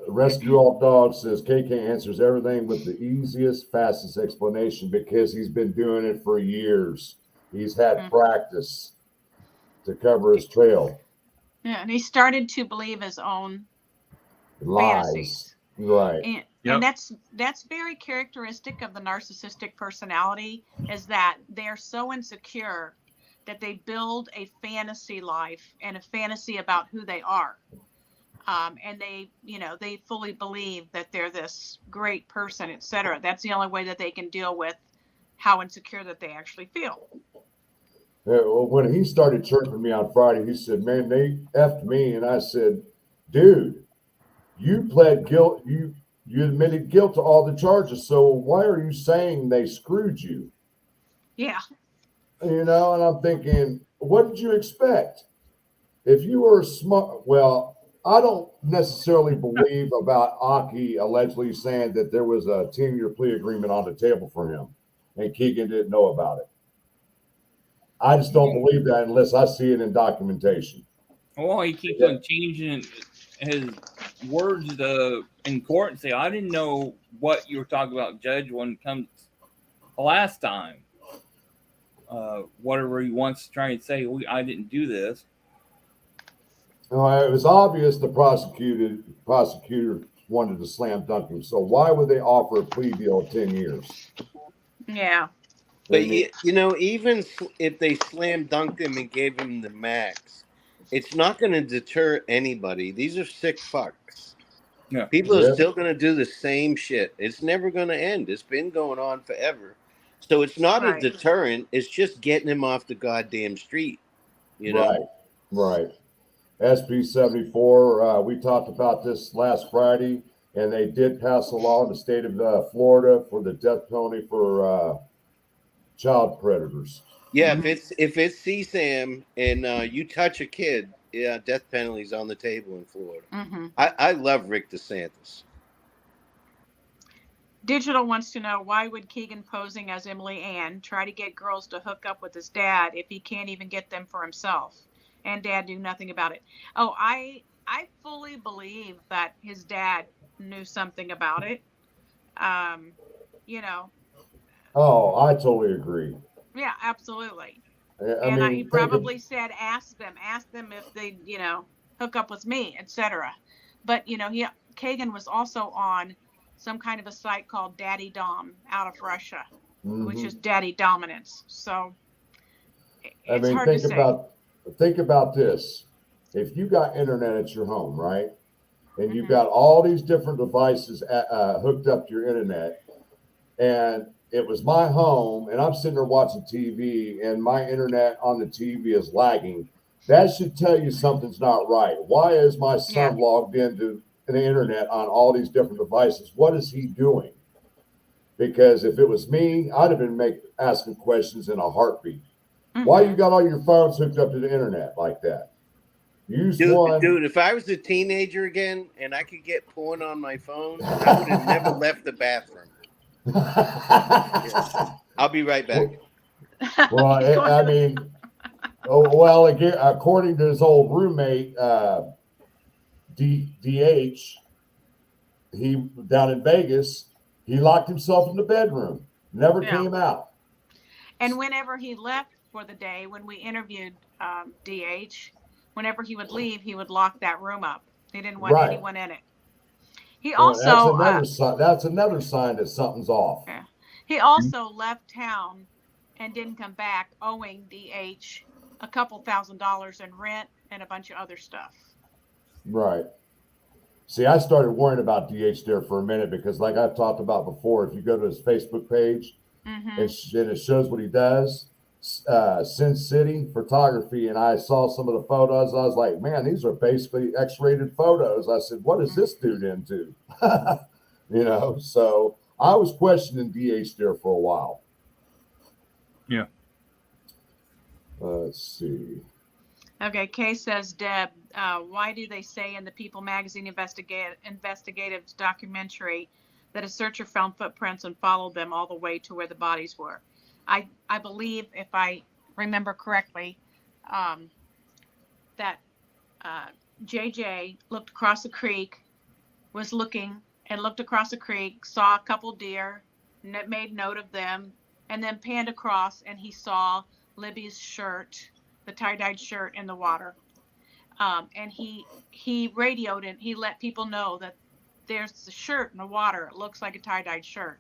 Rescue All Dogs says KK answers everything with the easiest, fastest explanation because he's been doing it for years. He's had practice to cover his trail. Yeah, and he started to believe his own Lies. fantasies. Right. And that's very characteristic of the narcissistic personality, is that they're so insecure that they build a fantasy life and a fantasy about who they are. And they fully believe that they're this great person, etc. That's the only way that they can deal with how insecure that they actually feel. When he started chirping me on Friday, he said, "Man, they effed me," and I said, "Dude, you pled guilt. You admitted guilt to all the charges. So why are you saying they screwed you?" Yeah. You know, and I'm thinking, what did you expect? If you were smart, well, I don't necessarily believe about Aki allegedly saying that there was a 10-year plea agreement on the table for him and Kegan didn't know about it. I just don't believe that unless I see it in documentation. Well, he keeps on changing his words in court and say, "I didn't know what you were talking about, Judge, when it comes the last time." Whatever he wants to try and say, I didn't do this. It was obvious the prosecutor wanted to slam dunk him. So why would they offer a plea deal of 10 years? Yeah. But even if they slam dunked him and gave him the max, it's not going to deter anybody. These are sick fucks. Yeah. People are still going to do the same shit. It's never going to end. It's been going on forever. So it's not a deterrent. It's just getting him off the goddamn street. You know? Right. SB74, we talked about this last Friday, and they did pass a law in the state of Florida for the death penalty for child predators. Yeah, if it's CSAM and you touch a kid, death penalty's on the table in Florida. I love Rick DeSantis. Digital wants to know, why would Kegan posing as Emily Ann try to get girls to hook up with his dad if he can't even get them for himself, and dad do nothing about it? Oh, I fully believe that his dad knew something about it. Oh, I totally agree. Yeah, absolutely. He probably said, ask them if they, hook up with me, etc. But, Kegan was also on some kind of a site called Daddy Dom out of Russia, which is daddy dominance. So it's hard to say. Think about this. If you got internet at your home, right? And you've got all these different devices hooked up to your internet, and it was my home, and I'm sitting there watching TV, and my internet on the TV is lagging. That should tell you something's not right. Why is my son logged into the internet on all these different devices? What is he doing? Because if it was me, I'd have been asking questions in a heartbeat. Why you got all your phones hooked up to the internet like that? Dude, if I was a teenager again and I could get porn on my phone, I would have never left the bathroom. I'll be right back. Well, Oh well, again, according to his old roommate, DH, he down in Vegas, he locked himself in the bedroom, never Yeah. came out. And whenever he left for the day, when we interviewed DH, whenever he would leave, he would lock that room up. He didn't want Right. anyone in it. He Well, that's also another sign. That's another sign that something's off. yeah, he also left town and didn't come back, owing DH a couple $1,000s in rent and a bunch of other stuff. Right. See, I started worrying about DH there for a minute because, like I've talked about before, if you go to his Facebook page Mm-hmm. and it shows what he does, Sin City Photography, and I saw some of the photos. I was like, man, these are basically X-rated photos. I said, what is this dude into? You know, so I was questioning DH there for a while. Yeah. Let's see. Okay, Kay says, Deb, why do they say in the People Magazine investigative documentary that a searcher found footprints and followed them all the way to where the bodies were? I believe, if I remember correctly, that JJ looked across the creek, was looking and looked across the creek, saw a couple deer, made note of them, and then panned across and he saw Libby's shirt, the tie-dyed shirt, in the water. And he radioed and he let people know that there's a shirt in the water. It looks like a tie-dyed shirt.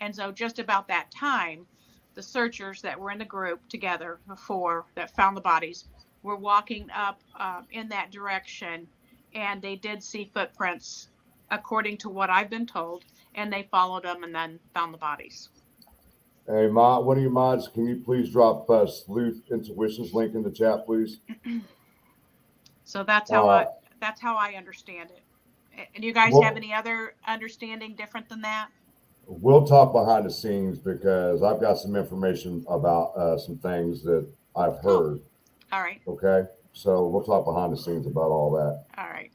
And so just about that time, the searchers that were in the group together before that found the bodies were walking up in that direction, and they did see footprints, according to what I've been told, and they followed them and then found the bodies. Hey, one of you mods, can you please drop Sleuth Intuition's link in the chat, please? So that's how I understand it. And you guys have any other understanding different than that? We'll talk behind the scenes because I've got some information about some things that I've heard. All right. Okay, so we'll talk behind the scenes about all that. All right.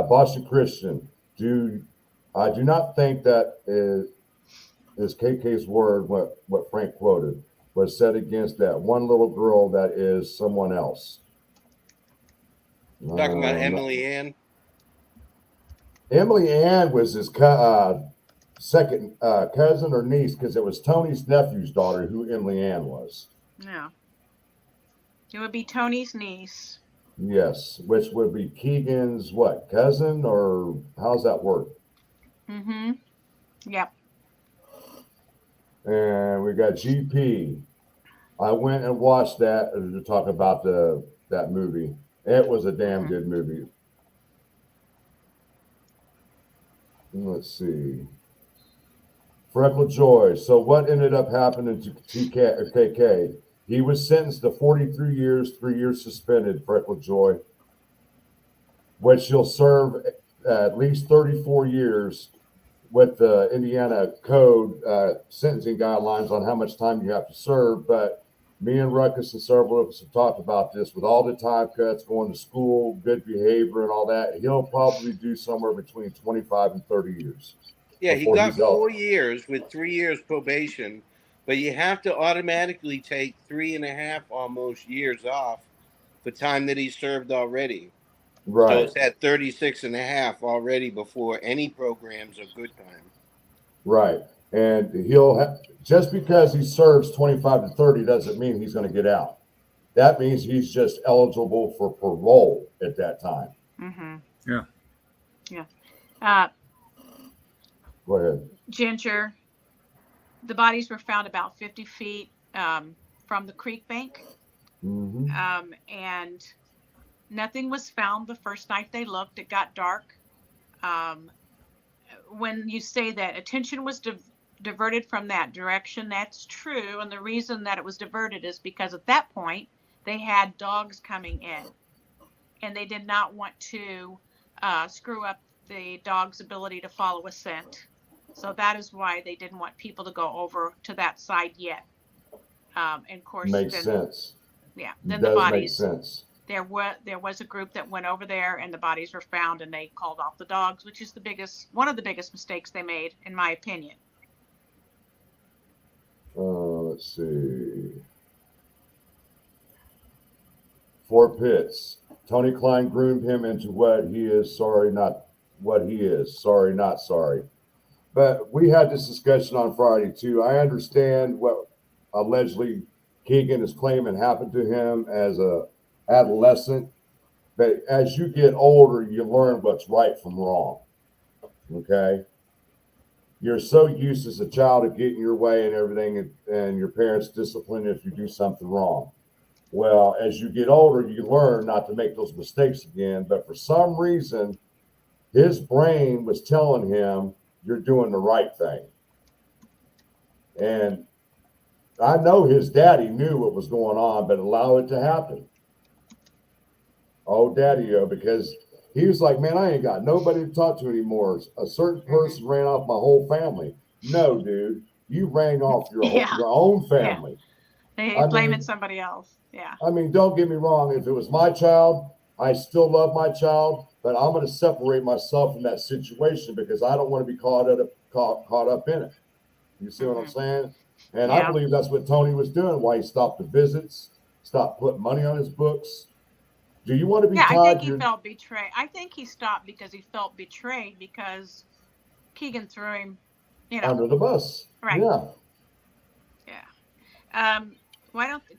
Boston Christian, I do not think that is KK's word. What Frank quoted was said against that one little girl that is someone else. Talking about Emily Ann. Emily Ann was his second cousin or niece, because it was Tony's nephew's daughter who Emily Ann was. Yeah. It would be Tony's niece. Yes, which would be Kegan's what, cousin, or how's that work? Mm-hmm. Yep. And we got GP. I went and watched that to talk about that movie. It was a damn good movie. Let's see. Freckle Joy. So what ended up happening to KK? He was sentenced to 43 years, 3 years suspended, Freckle Joy, which he'll serve at least 34 years with the Indiana Code sentencing guidelines on how much time you have to serve. But me and Ruckus and several of us have talked about this. With all the time cuts, going to school, good behavior and all that, he'll probably do somewhere between 25 and 30 years. Yeah, he got 4 years with 3 years probation, but you have to automatically take 3.5 almost years off for time that he served already. Right. So it's at 36.5 already before any programs are good time. Right. And he'll just because he serves 25 to 30 doesn't mean he's going to get out. That means he's just eligible for parole at that time. Mm-hmm. Yeah. Yeah. Go ahead. Ginger, the bodies were found about 50 feet from the creek bank. Mm-hmm. And nothing was found the first night they looked. It got dark. When you say that attention was diverted from that direction, that's true. And the reason that it was diverted is because at that point they had dogs coming in, and they did not want to screw up the dog's ability to follow a scent. So that is why they didn't want people to go over to that side yet. And of course, makes sense. Yeah. Then the bodies. Make sense. There was a group that went over there, and the bodies were found, and they called off the dogs, which is one of the biggest mistakes they made, in my opinion. Let's see. 4 pits. Tony Kline groomed him into what he is. Sorry, not what he is. Sorry, not sorry. But we had this discussion on Friday too. I understand what allegedly Kegan is claiming happened to him as a adolescent, but as you get older, you learn what's right from wrong. Okay, you're so used as a child of getting your way and everything, and your parents discipline if you do something wrong. Well, as you get older, you learn not to make those mistakes again. But for some reason, his brain was telling him, you're doing the right thing. And I know his daddy knew what was going on, but allow it to happen. Oh, daddy-o, because he was like, man, I ain't got nobody to talk to anymore. A certain person ran off my whole family. No, dude, you ran off your own family. They blaming somebody else. Yeah. I mean, don't get me wrong. If it was my child, I still love my child, but I'm going to separate myself from that situation because I don't want to be caught up in it. You see what I'm saying? And I believe that's what Tony was doing. Why he stopped the visits, stopped putting money on his books. Do you want to be tied? I think he felt betrayed. I think he stopped because he felt betrayed because Kegan threw him, under the bus. Right. Yeah. Yeah.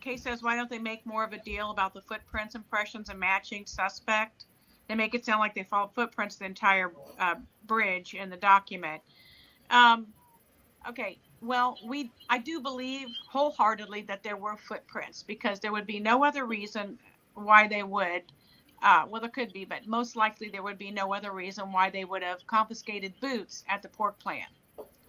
Kay says, why don't they make more of a deal about the footprints, impressions, and matching suspect? They make it sound like they followed footprints the entire bridge in the document. Okay. Well, I do believe wholeheartedly that there were footprints because there would be no other reason why they would. Well, there could be, but most likely there would be no other reason why they would have confiscated boots at the pork plant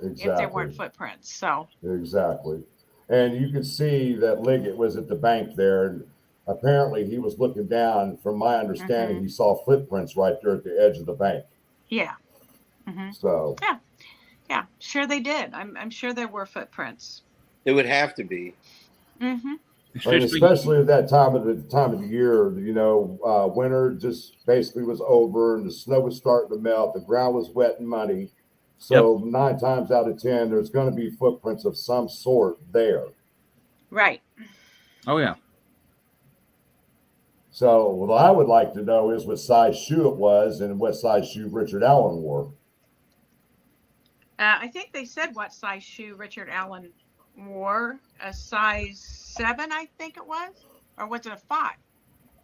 if there weren't footprints. So exactly. And you could see that Liggett was at the bank there, and apparently he was looking down. From my understanding, he saw footprints right there at the edge of the bank. Yeah. So. Yeah. Sure they did. I'm sure there were footprints. It would have to be. Especially at that time of the year, winter just basically was over, and the snow was starting to melt. The ground was wet and muddy. So 9 times out of 10, there's going to be footprints of some sort there. Right. Oh, yeah. So what I would like to know is what size shoe it was and what size shoe Richard Allen wore. I think they said what size shoe Richard Allen wore. A size 7, I think it was. Or was it a 5?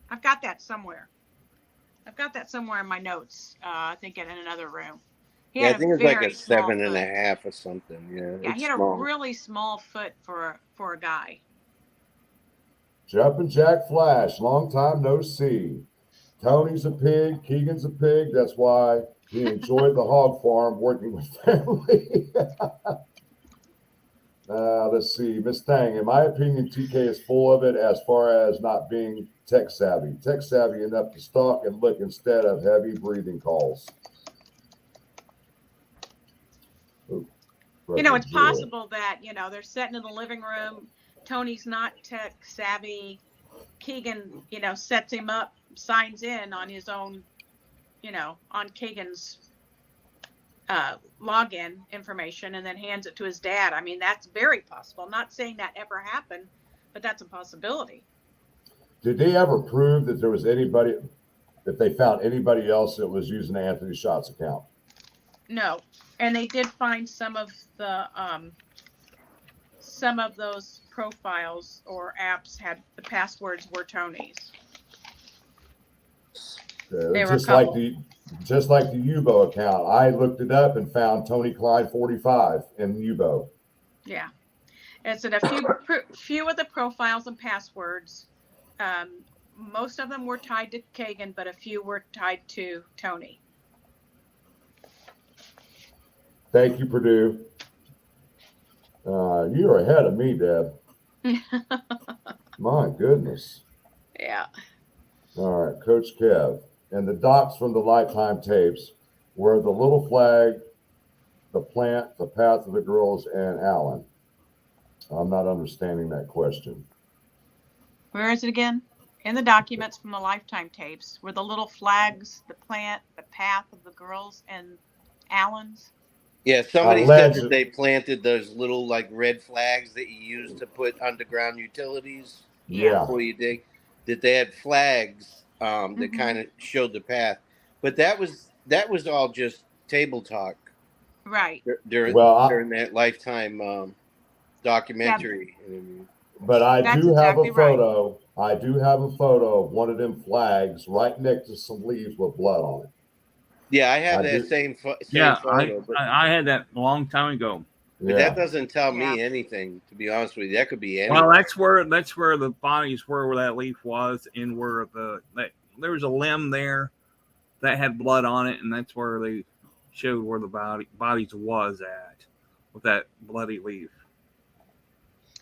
I've got that somewhere. In my notes. I think in another room. I think it's like a 7.5 or something. Yeah, he had a really small foot for a guy. Jumpin' Jack Flash, long time no see. Tony's a pig, Keegan's a pig. That's why he enjoyed the hog farm working with family. Let's see. Miss Thang, in my opinion, TK is full of it as far as not being tech savvy. Tech savvy enough to stalk and look instead of heavy breathing calls. It's possible that, they're sitting in the living room. Tony's not tech savvy. Kegan, sets him up, signs in on his own, on Kegan's login information and then hands it to his dad. I mean, that's very possible. I'm not saying that ever happened, but that's a possibility. Did they ever prove that there was anybody, that they found anybody else that was using Anthony Schott's account? No. And they did find some of those profiles or apps had the passwords were Tony's. Just like the Yubo account. I looked it up and found Tony Kline 45 in Yubo. Yeah. And so few of the profiles and passwords, most of them were tied to Kegan, but a few were tied to Tony. Thank you, Purdue. You're ahead of me, Deb. My goodness. Yeah. All right, Coach Kev. And the docs from the Lifetime tapes were the little flag, the plant, the path of the girls, and Allen. I'm not understanding that question. Where is it again? In the documents from the Lifetime tapes were the little flags, the plant, the path of the girls, and Allen's. Yeah, somebody said that they planted those little red flags that you use to put underground utilities. Yeah. Before you dig. that they had flags that kind of showed the path, but that was all just table talk Right. during Well, that Lifetime documentary. but I That's do have exactly a right. photo. I do have a photo of one of them flags right next to some leaves with blood on it. Yeah, I have I that do. same Yeah, photo, but I had that a long time ago. that Yeah, doesn't tell Yeah. me anything. To be honest with you, that could be Well, anything. that's where the bodies were, where that leaf was, and where there was a limb there that had blood on it, and that's where they showed where the bodies was at with that bloody leaf.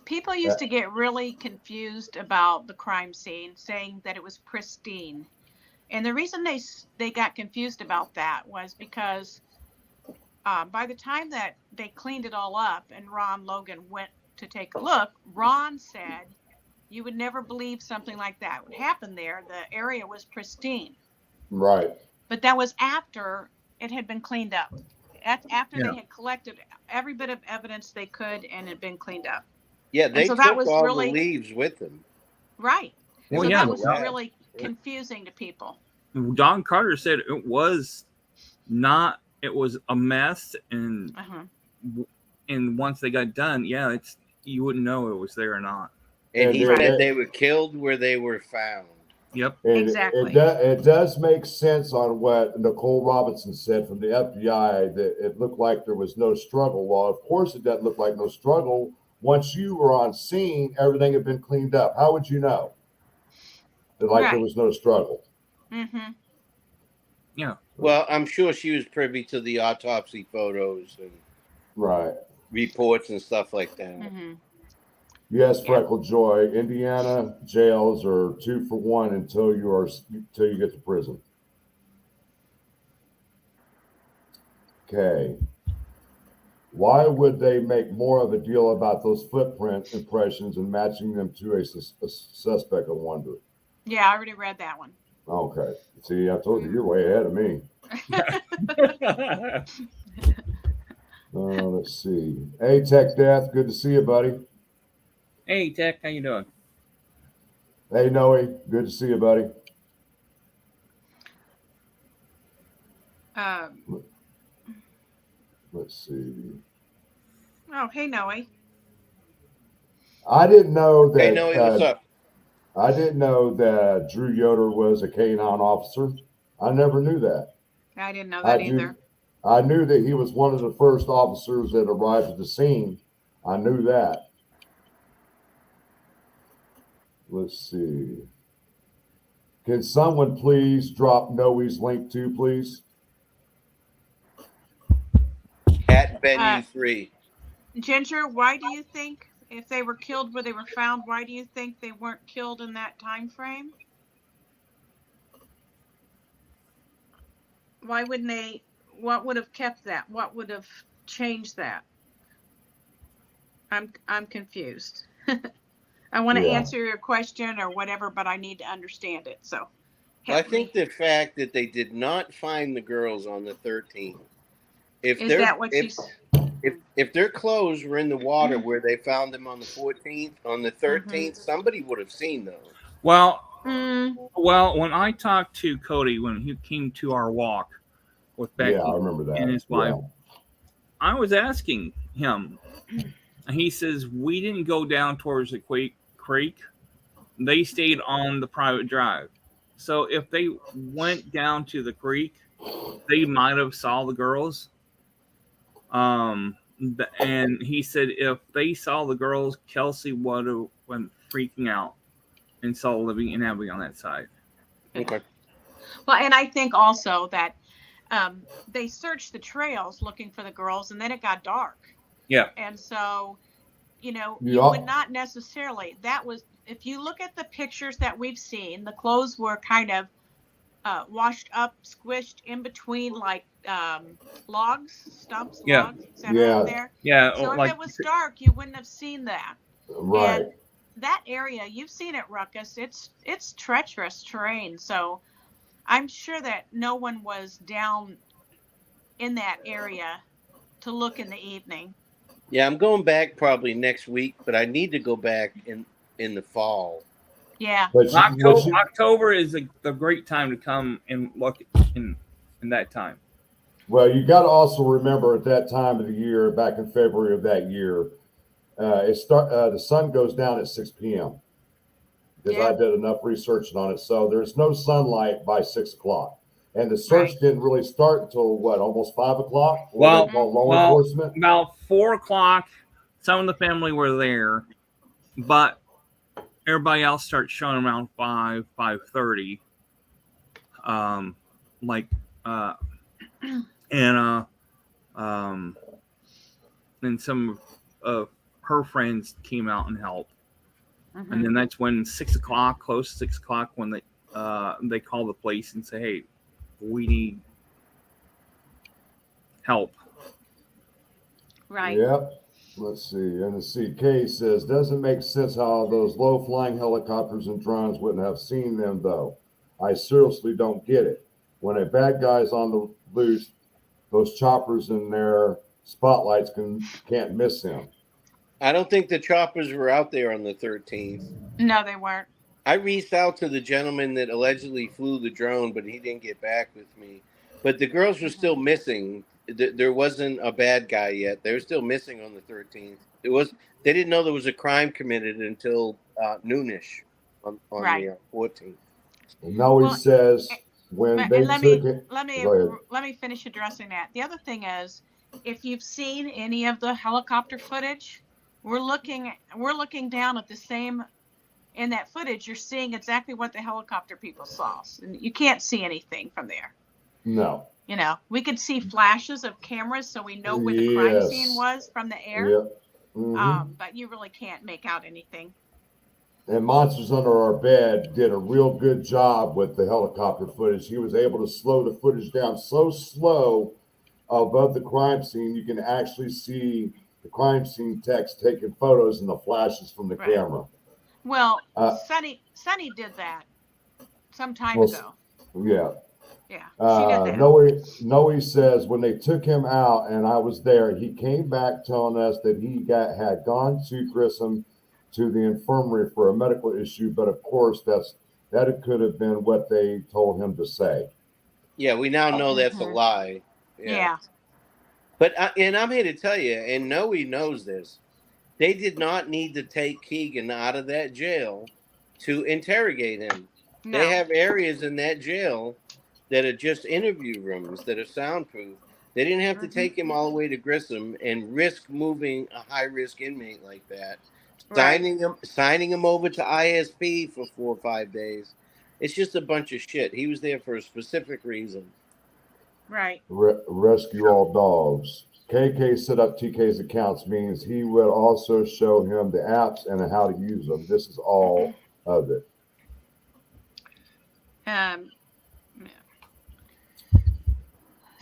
People used to get really confused about the crime scene, saying that it was pristine. And the reason they got confused about that was because by the time that they cleaned it all up and Logan went to take a look, Ron said, "You would never believe something like that would happen there. The area was pristine." right. But that was after it had been cleaned up. After Yeah. they had collected every bit of evidence they could and had been cleaned up. Yeah, And they so that took was all really the leaves with them. right. Well, So yeah, that was yeah. really confusing to people. Don Carter said it was not. It was a mess, and once they got done, yeah, you wouldn't know it was there or not. And he Right. said they were killed where they were found. Yep. And Exactly. it does make sense on what Nicole Robinson said from the FBI that it looked like there was no struggle. Well, of course it doesn't look like no struggle. Once you were on scene, everything had been cleaned up. How would you know that there was no struggle? Mm-hmm. Yeah. Well, I'm sure she was privy to the autopsy photos and Right. reports and stuff like that. Mm-hmm. Yes, Freckle Joy. Indiana jails are 2 for 1 until you get to prison. Okay. Why would they make more of a deal about those footprint impressions and matching them to a suspect? I wonder. Yeah, I already read that one. Okay. See, I told you, you're way ahead of me. Let's see. Hey, Tech Death, good to see you, buddy. Hey, Tech, how you doing? Hey, Noe, good to see you, buddy. Let's see. Oh, hey, Noe. I didn't know that. Hey, Noe, what's up? I didn't know that Drew Yoder was a K-9 officer. I never knew that. I didn't know that either. I knew that he was one of the first officers that arrived at the scene. I knew that. Let's see. Can someone please drop Noe's link too, please? At Venue 3. Ginger, why do you think if they were killed where they were found, why do you think they weren't killed in that time frame? Why wouldn't they? What would have kept that? What would have changed that? I'm confused. I want to answer your question or whatever, but I need to understand it. So I think the fact that they did not find the girls on the 13th. If their clothes were in the water where they found them on the 14th, on the 13th, somebody would have seen those. Well, when I talked to Cody when he came to our walk with Becky I remember that. and his wife, I was asking him. He says we didn't go down towards the creek. They stayed on the private drive. So if they went down to the creek, they might have saw the girls. And he said if they saw the girls, Kelsey would have went freaking out and saw Libby and Abby on that side. Okay. Well, and I think also that they searched the trails looking for the girls, and then it got dark. Yeah. And so, you would not necessarily. That was, if you look at the pictures that we've seen, the clothes were kind of washed up, squished in between like logs, stumps, logs, etc. There. Yeah. So if it was dark, you wouldn't have seen that. Right. And that area, you've seen it, Ruckus. It's treacherous terrain. So I'm sure that no one was down in that area to look in the evening. Yeah, I'm going back probably next week, but I need to go back in the fall Yeah. But October is the great time to come and look in that time. well, you got to also remember at that time of the year, back in February of that year, the sun goes down at 6 p.m. because Yeah. I did enough research on it. So there's no sunlight by 6 o'clock. And the search didn't really start until what, almost 5 o'clock? Law enforcement? About 4 o'clock, some of the family were there, but everybody else starts showing around 5:30. And some of her friends came out and helped. Mm-hmm. And then that's when 6 o'clock, close to 6 o'clock, when they call the police and say, "Hey, we need help." Right. Yep. Let's see. And the CK says, doesn't make sense how those low-flying helicopters and drones wouldn't have seen them, though. I seriously don't get it. When a bad guy's on the loose, those choppers and their spotlights can't miss him. I don't think the choppers were out there on the 13th. No, they weren't. I reached out to the gentleman that allegedly flew the drone, but he didn't get back with me. But the girls were still missing. There wasn't a bad guy yet. They were still missing on the 13th. They didn't know there was a crime committed until noonish on the 14th. No, he says when they let took it. me finish addressing that. The other thing is, if you've seen any of the helicopter footage, we're looking down at the same. In that footage, you're seeing exactly what the helicopter people saw. And you can't see anything from there. No. You know, we could see flashes of cameras, so we know where the crime scene was from the air. Yep. Mm-hmm. But you really can't make out anything. And Monsters Under Our Bed did a real good job with the helicopter footage. He was able to slow the footage down so slow above the crime scene, you can actually see the crime scene techs taking photos and the flashes from the camera. Well, Sunny did that some time ago. Yeah. Yeah, she did that. Noe says when they took him out and I was there, he came back telling us that he had gone to Grissom to the infirmary for a medical issue, but of course that could have been what they told him to say. Yeah, we now know that's a lie. Yeah. But and I'm here to tell you, and Noe knows this. They did not need to take Kegan out of that jail to interrogate him. No. They have areas in that jail that are just interview rooms that are soundproof. They didn't have to take him all the way to Grissom and risk moving a high-risk inmate like that. Signing him over to ISP for 4 or 5 days. It's just a bunch of shit. He was there for a specific reason. Right. Rescue all dogs. KK set up TK's accounts means he will also show him the apps and how to use them. This is all of it.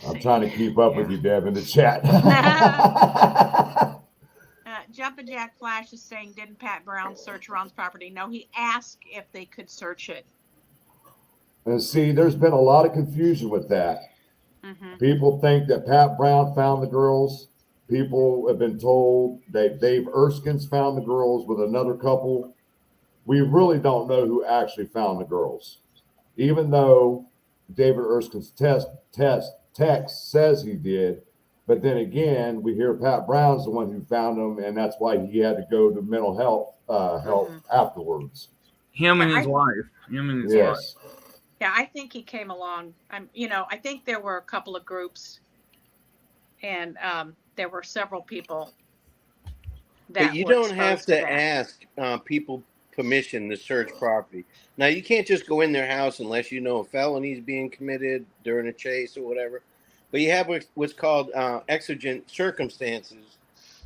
I'm trying to keep up with you, Deb, in the chat. Jumpin' Jack Flash is saying, didn't Pat Brown search Ron's property? No, he asked if they could search it. And see, there's been a lot of confusion with that. Mm-hmm. People think that Pat Brown found the girls. People have been told that Dave Erskine's found the girls with another couple. We really don't know who actually found the girls. Even though David Erskine's text says he did, but then again, we hear Pat Brown's the one who found them, and that's why he had to go to mental health afterwards. Him and his wife. Yeah, I think he came along. I think there were a couple of groups, and there were several people. But you don't have to ask people permission to search property. Now, you can't just go in their house unless you know a felony is being committed during a chase or whatever. But you have what's called exigent circumstances,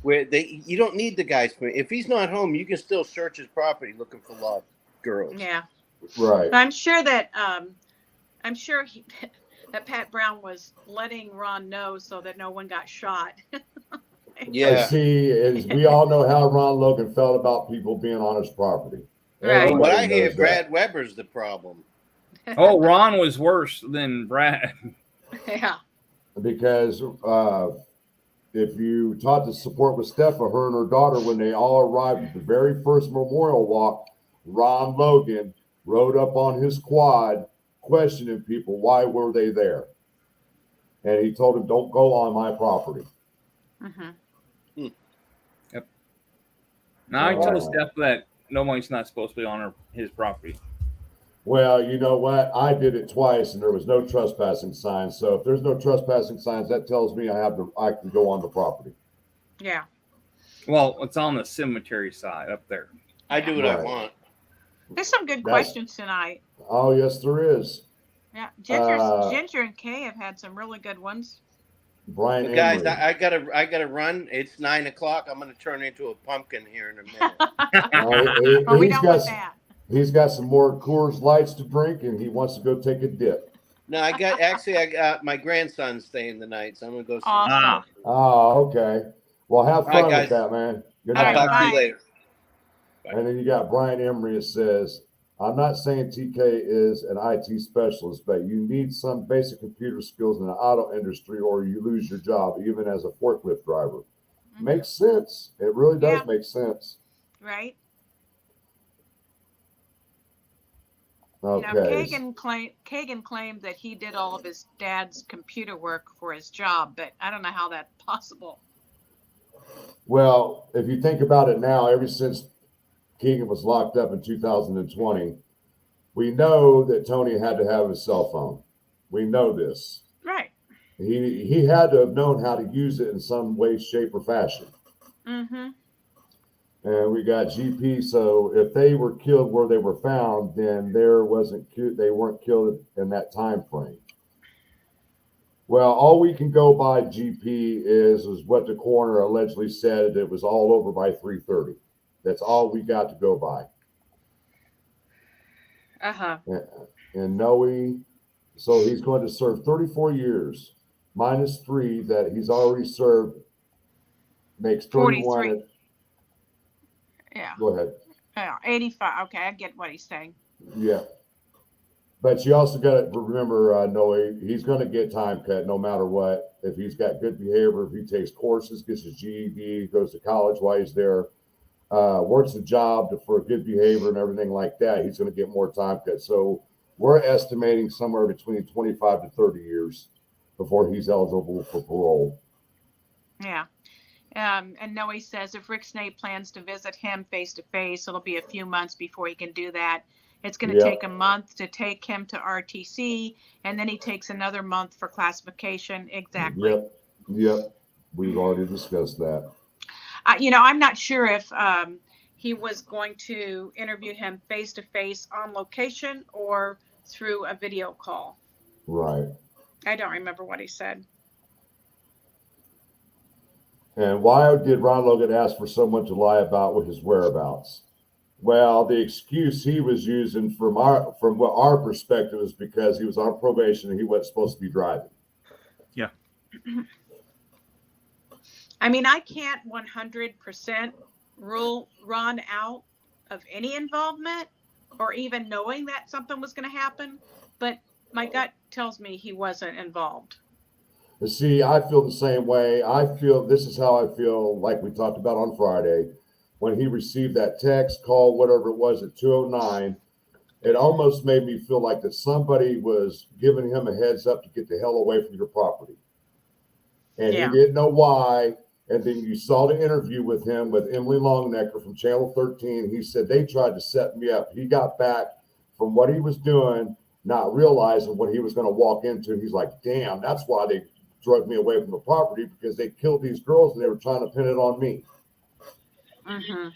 where you don't need the guy's permission. If he's not home, you can still search his property looking for lost girls. Yeah. Right. I'm sure that that Pat Brown was letting Ron know so that no one got shot. Yeah. See, we all know how Ron Logan felt about people being on his property. Right. But I hear Brad Weber's the problem. Oh, Ron was worse than Brad. Yeah. Because if you taught the support with Steffa, her and her daughter, when they all arrived at the very first memorial walk, Ron Logan rode up on his quad questioning people, why were they there? And he told him, don't go on my property. Mm-hmm. Yep. Now I told Steph that nobody's not supposed to be on his property. Well, you know what? I did it twice, and there was no trespassing signs. So if there's no trespassing signs, that tells me I can go on the property. Yeah. Well, it's on the cemetery side up there. I do what I Right. want. There's some good questions tonight. Oh, yes, there is. Yeah. Ginger and Kay have had some really good ones. Brian Well, guys, Emery. I gotta run. It's 9 o'clock. I'm gonna turn into a pumpkin here in a minute. Well, we don't want that. He's got some more Coors Lights to drink, and he wants to go take a dip. No, I got my grandson staying the night, so I'm gonna go see him. Awesome. Oh, okay. Well, have fun guys. with that, man. Good All night. right, Talk to you bye. later. And then you got Brian Emery that says, I'm not saying TK is an IT specialist, but you need some basic computer skills in the auto industry or you lose your job, even as a forklift driver. Mm-hmm. Makes sense. It really does Yeah. make sense. Right. Okay. Now, Kegan claimed that he did all of his dad's computer work for his job, but I don't know how that's possible. Well, if you think about it now, ever since Kegan was locked up in 2020, we know that Tony had to have his cell phone. We know this. Right. He had to have known how to use it in some way, shape, or fashion. Mm-hmm. And we got GP. So if they were killed where they were found, then they weren't killed in that time frame. Well, all we can go by GP is what the coroner allegedly said. It was all over by 3:30. That's all we got to go by. Uh-huh. And Noe, so he's going to serve 34 years minus 3 that he's already served, makes 31. 43. Yeah. Go ahead. 85. Okay, I get what he's saying. Yeah. But you also got to remember, Noe, he's going to get time cut no matter what. If he's got good behavior, if he takes courses, gets his GED, goes to college while he's there, works a job for good behavior and everything like that, he's going to get more time cut. So we're estimating somewhere between 25 to 30 years before he's eligible for parole. Yeah. And Noe says if Rick Snake plans to visit him face to face, it'll be a few months before he can do that. It's going to take a month to take him to RTC, and then he takes another month for classification. Exactly. Yep. We've already discussed that. I'm not sure if he was going to interview him face to face on location or through a video call. Right. I don't remember what he said. And why did Ron Logan ask for someone to lie about his whereabouts? Well, the excuse he was using from what our perspective is because he was on probation and he wasn't supposed to be driving. Yeah. I mean, I can't 100% rule Ron out of any involvement or even knowing that something was going to happen, but my gut tells me he wasn't involved. See, I feel the same way. This is how I feel, like we talked about on Friday, when he received that text, call, whatever it was at 2:09. It almost made me feel like that somebody was giving him a heads up to get the hell away from your property. And he didn't know why. And then you saw the interview with him with Emily Longnecker from Channel 13. He said they tried to set me up. He got back from what he was doing, not realizing what he was going to walk into. He's like, damn, that's why they drug me away from the property, because they killed these girls and they were trying to pin it on me. Mm-hmm.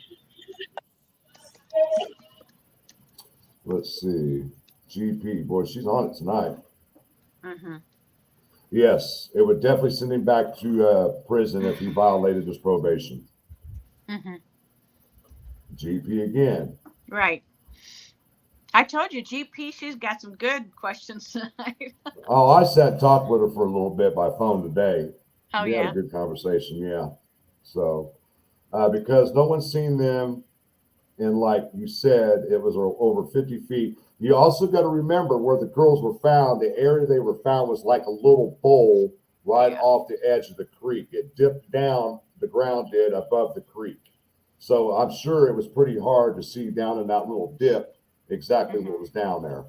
Let's see. GP, boy, she's on it tonight. Mm-hmm. Yes, it would definitely send him back to prison if he violated his probation. Mm-hmm. GP again. Right. I told you, GP, she's got some good questions tonight. Oh, I sat and talked with her for a little bit by phone today. Oh, we had a good conversation, yeah. So, because no one's seen them, and like you said, it was over 50 feet. You also got to remember where the girls were found. The area they were found was like a little bowl right off the edge of the creek. It dipped down, the ground did, above the creek. So I'm sure it was pretty hard to see down in that little dip exactly what was down there.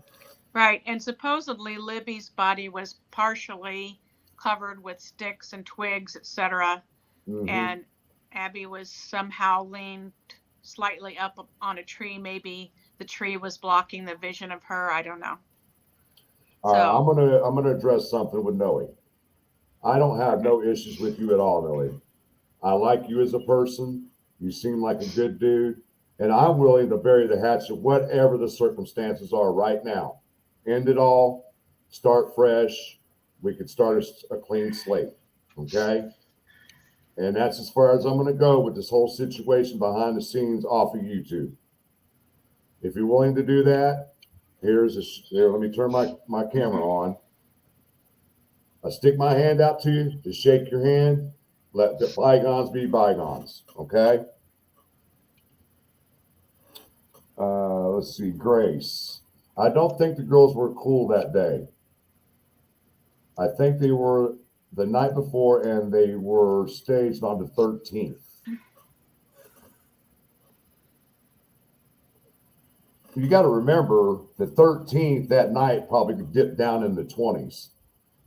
Right. And supposedly Libby's body was partially covered with sticks and twigs, etc. Mhm. And Abby was somehow leaned slightly up on a tree. Maybe the tree was blocking the vision of her. I don't know. All right, I'm gonna address something with Noe. I don't have no issues with you at all, Noe. I like you as a person. You seem like a good dude, and I'm willing to bury the hatchet, whatever the circumstances are right now. End it all. Start fresh. We could start a clean slate. Okay. And that's as far as I'm going to go with this whole situation behind the scenes off of YouTube. If you're willing to do that, here, let me turn my camera on. I stick my hand out to you to shake your hand. Let the bygones be bygones. Okay. Let's see. Grace. I don't think the girls were cool that day. I think they were the night before, and they were staged on the 13th. You got to remember the 13th that night probably dipped down in the 20s.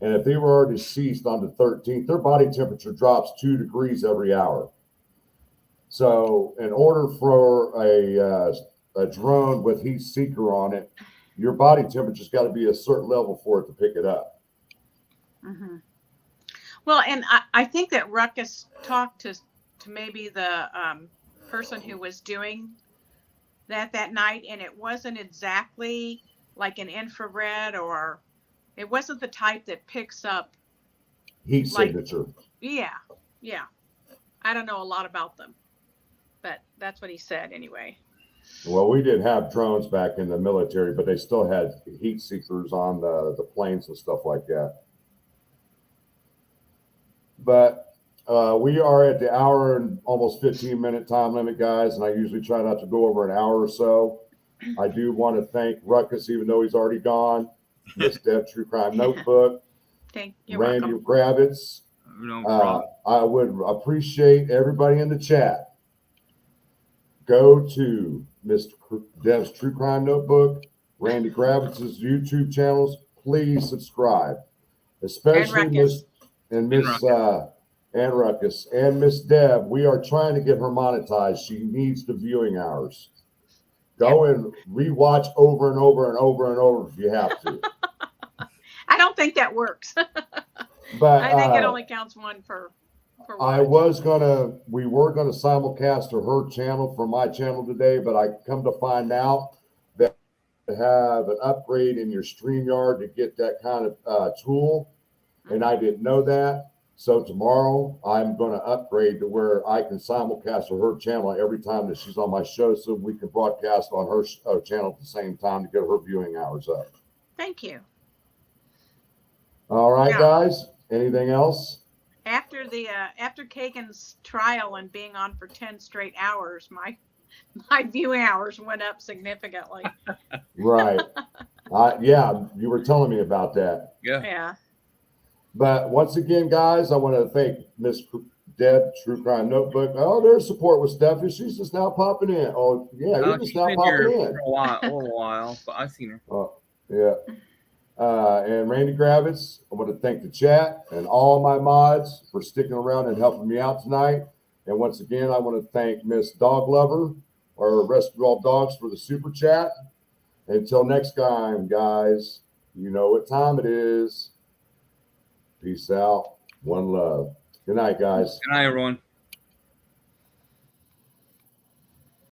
And if they were already deceased on the 13th, their body temperature drops 2 degrees every hour. So in order for a drone with heat seeker on it, your body temperature's got to be a certain level for it to pick it up. Mm-hmm. Well, and I think that Ruckus talked to maybe the person who was doing that night, and it wasn't exactly like an infrared, or it wasn't the type that picks up heat signature. Yeah. I don't know a lot about them, but that's what he said anyway. Well, we did have drones back in the military, but they still had heat seekers on the planes and stuff like that. But we are at the hour and almost 15-minute time limit, guys, and I usually try not to go over an hour or so. I do want to thank Ruckus, even though he's already gone, Miss Deb True Crime Notebook, Randy Kravitz. No problem. I would appreciate everybody in the chat. Go to Miss Deb's True Crime Notebook, Randy Kravitz's YouTube channels. Please subscribe, especially Miss Ruckus and Miss Deb. We are trying to get her monetized. She needs the viewing hours. Go and rewatch over and over and over and over if you have to. I don't think that works. But I think it only counts one per watch. We were gonna simulcast to her channel from my channel today, but I come to find out that you have an upgrade in your StreamYard to get that kind of tool, and I didn't know that. So tomorrow I'm going to upgrade to where I can simulcast to her channel every time that she's on my show, so we can broadcast on her channel at the same time to get her viewing hours up. Thank you. All right, guys. Anything else? After Kegan's trial and being on for 10 straight hours, my viewing hours went up significantly. Right. Yeah, you were telling me about that. Yeah. But once again, guys, I want to thank Miss Deb True Crime Notebook. Oh, there's support with Stephanie. She's just now popping in. Oh, yeah, you're just now popping in. For a little while, but I've seen her. Oh, yeah. And Randy Kravitz, I want to thank the chat and all my mods for sticking around and helping me out tonight. And once again, I want to thank Miss Dog Lover or Rescue All Dogs for the super chat. Until next time, guys, you know what time it is. Peace out. One love. Good night, guys. Good night, everyone.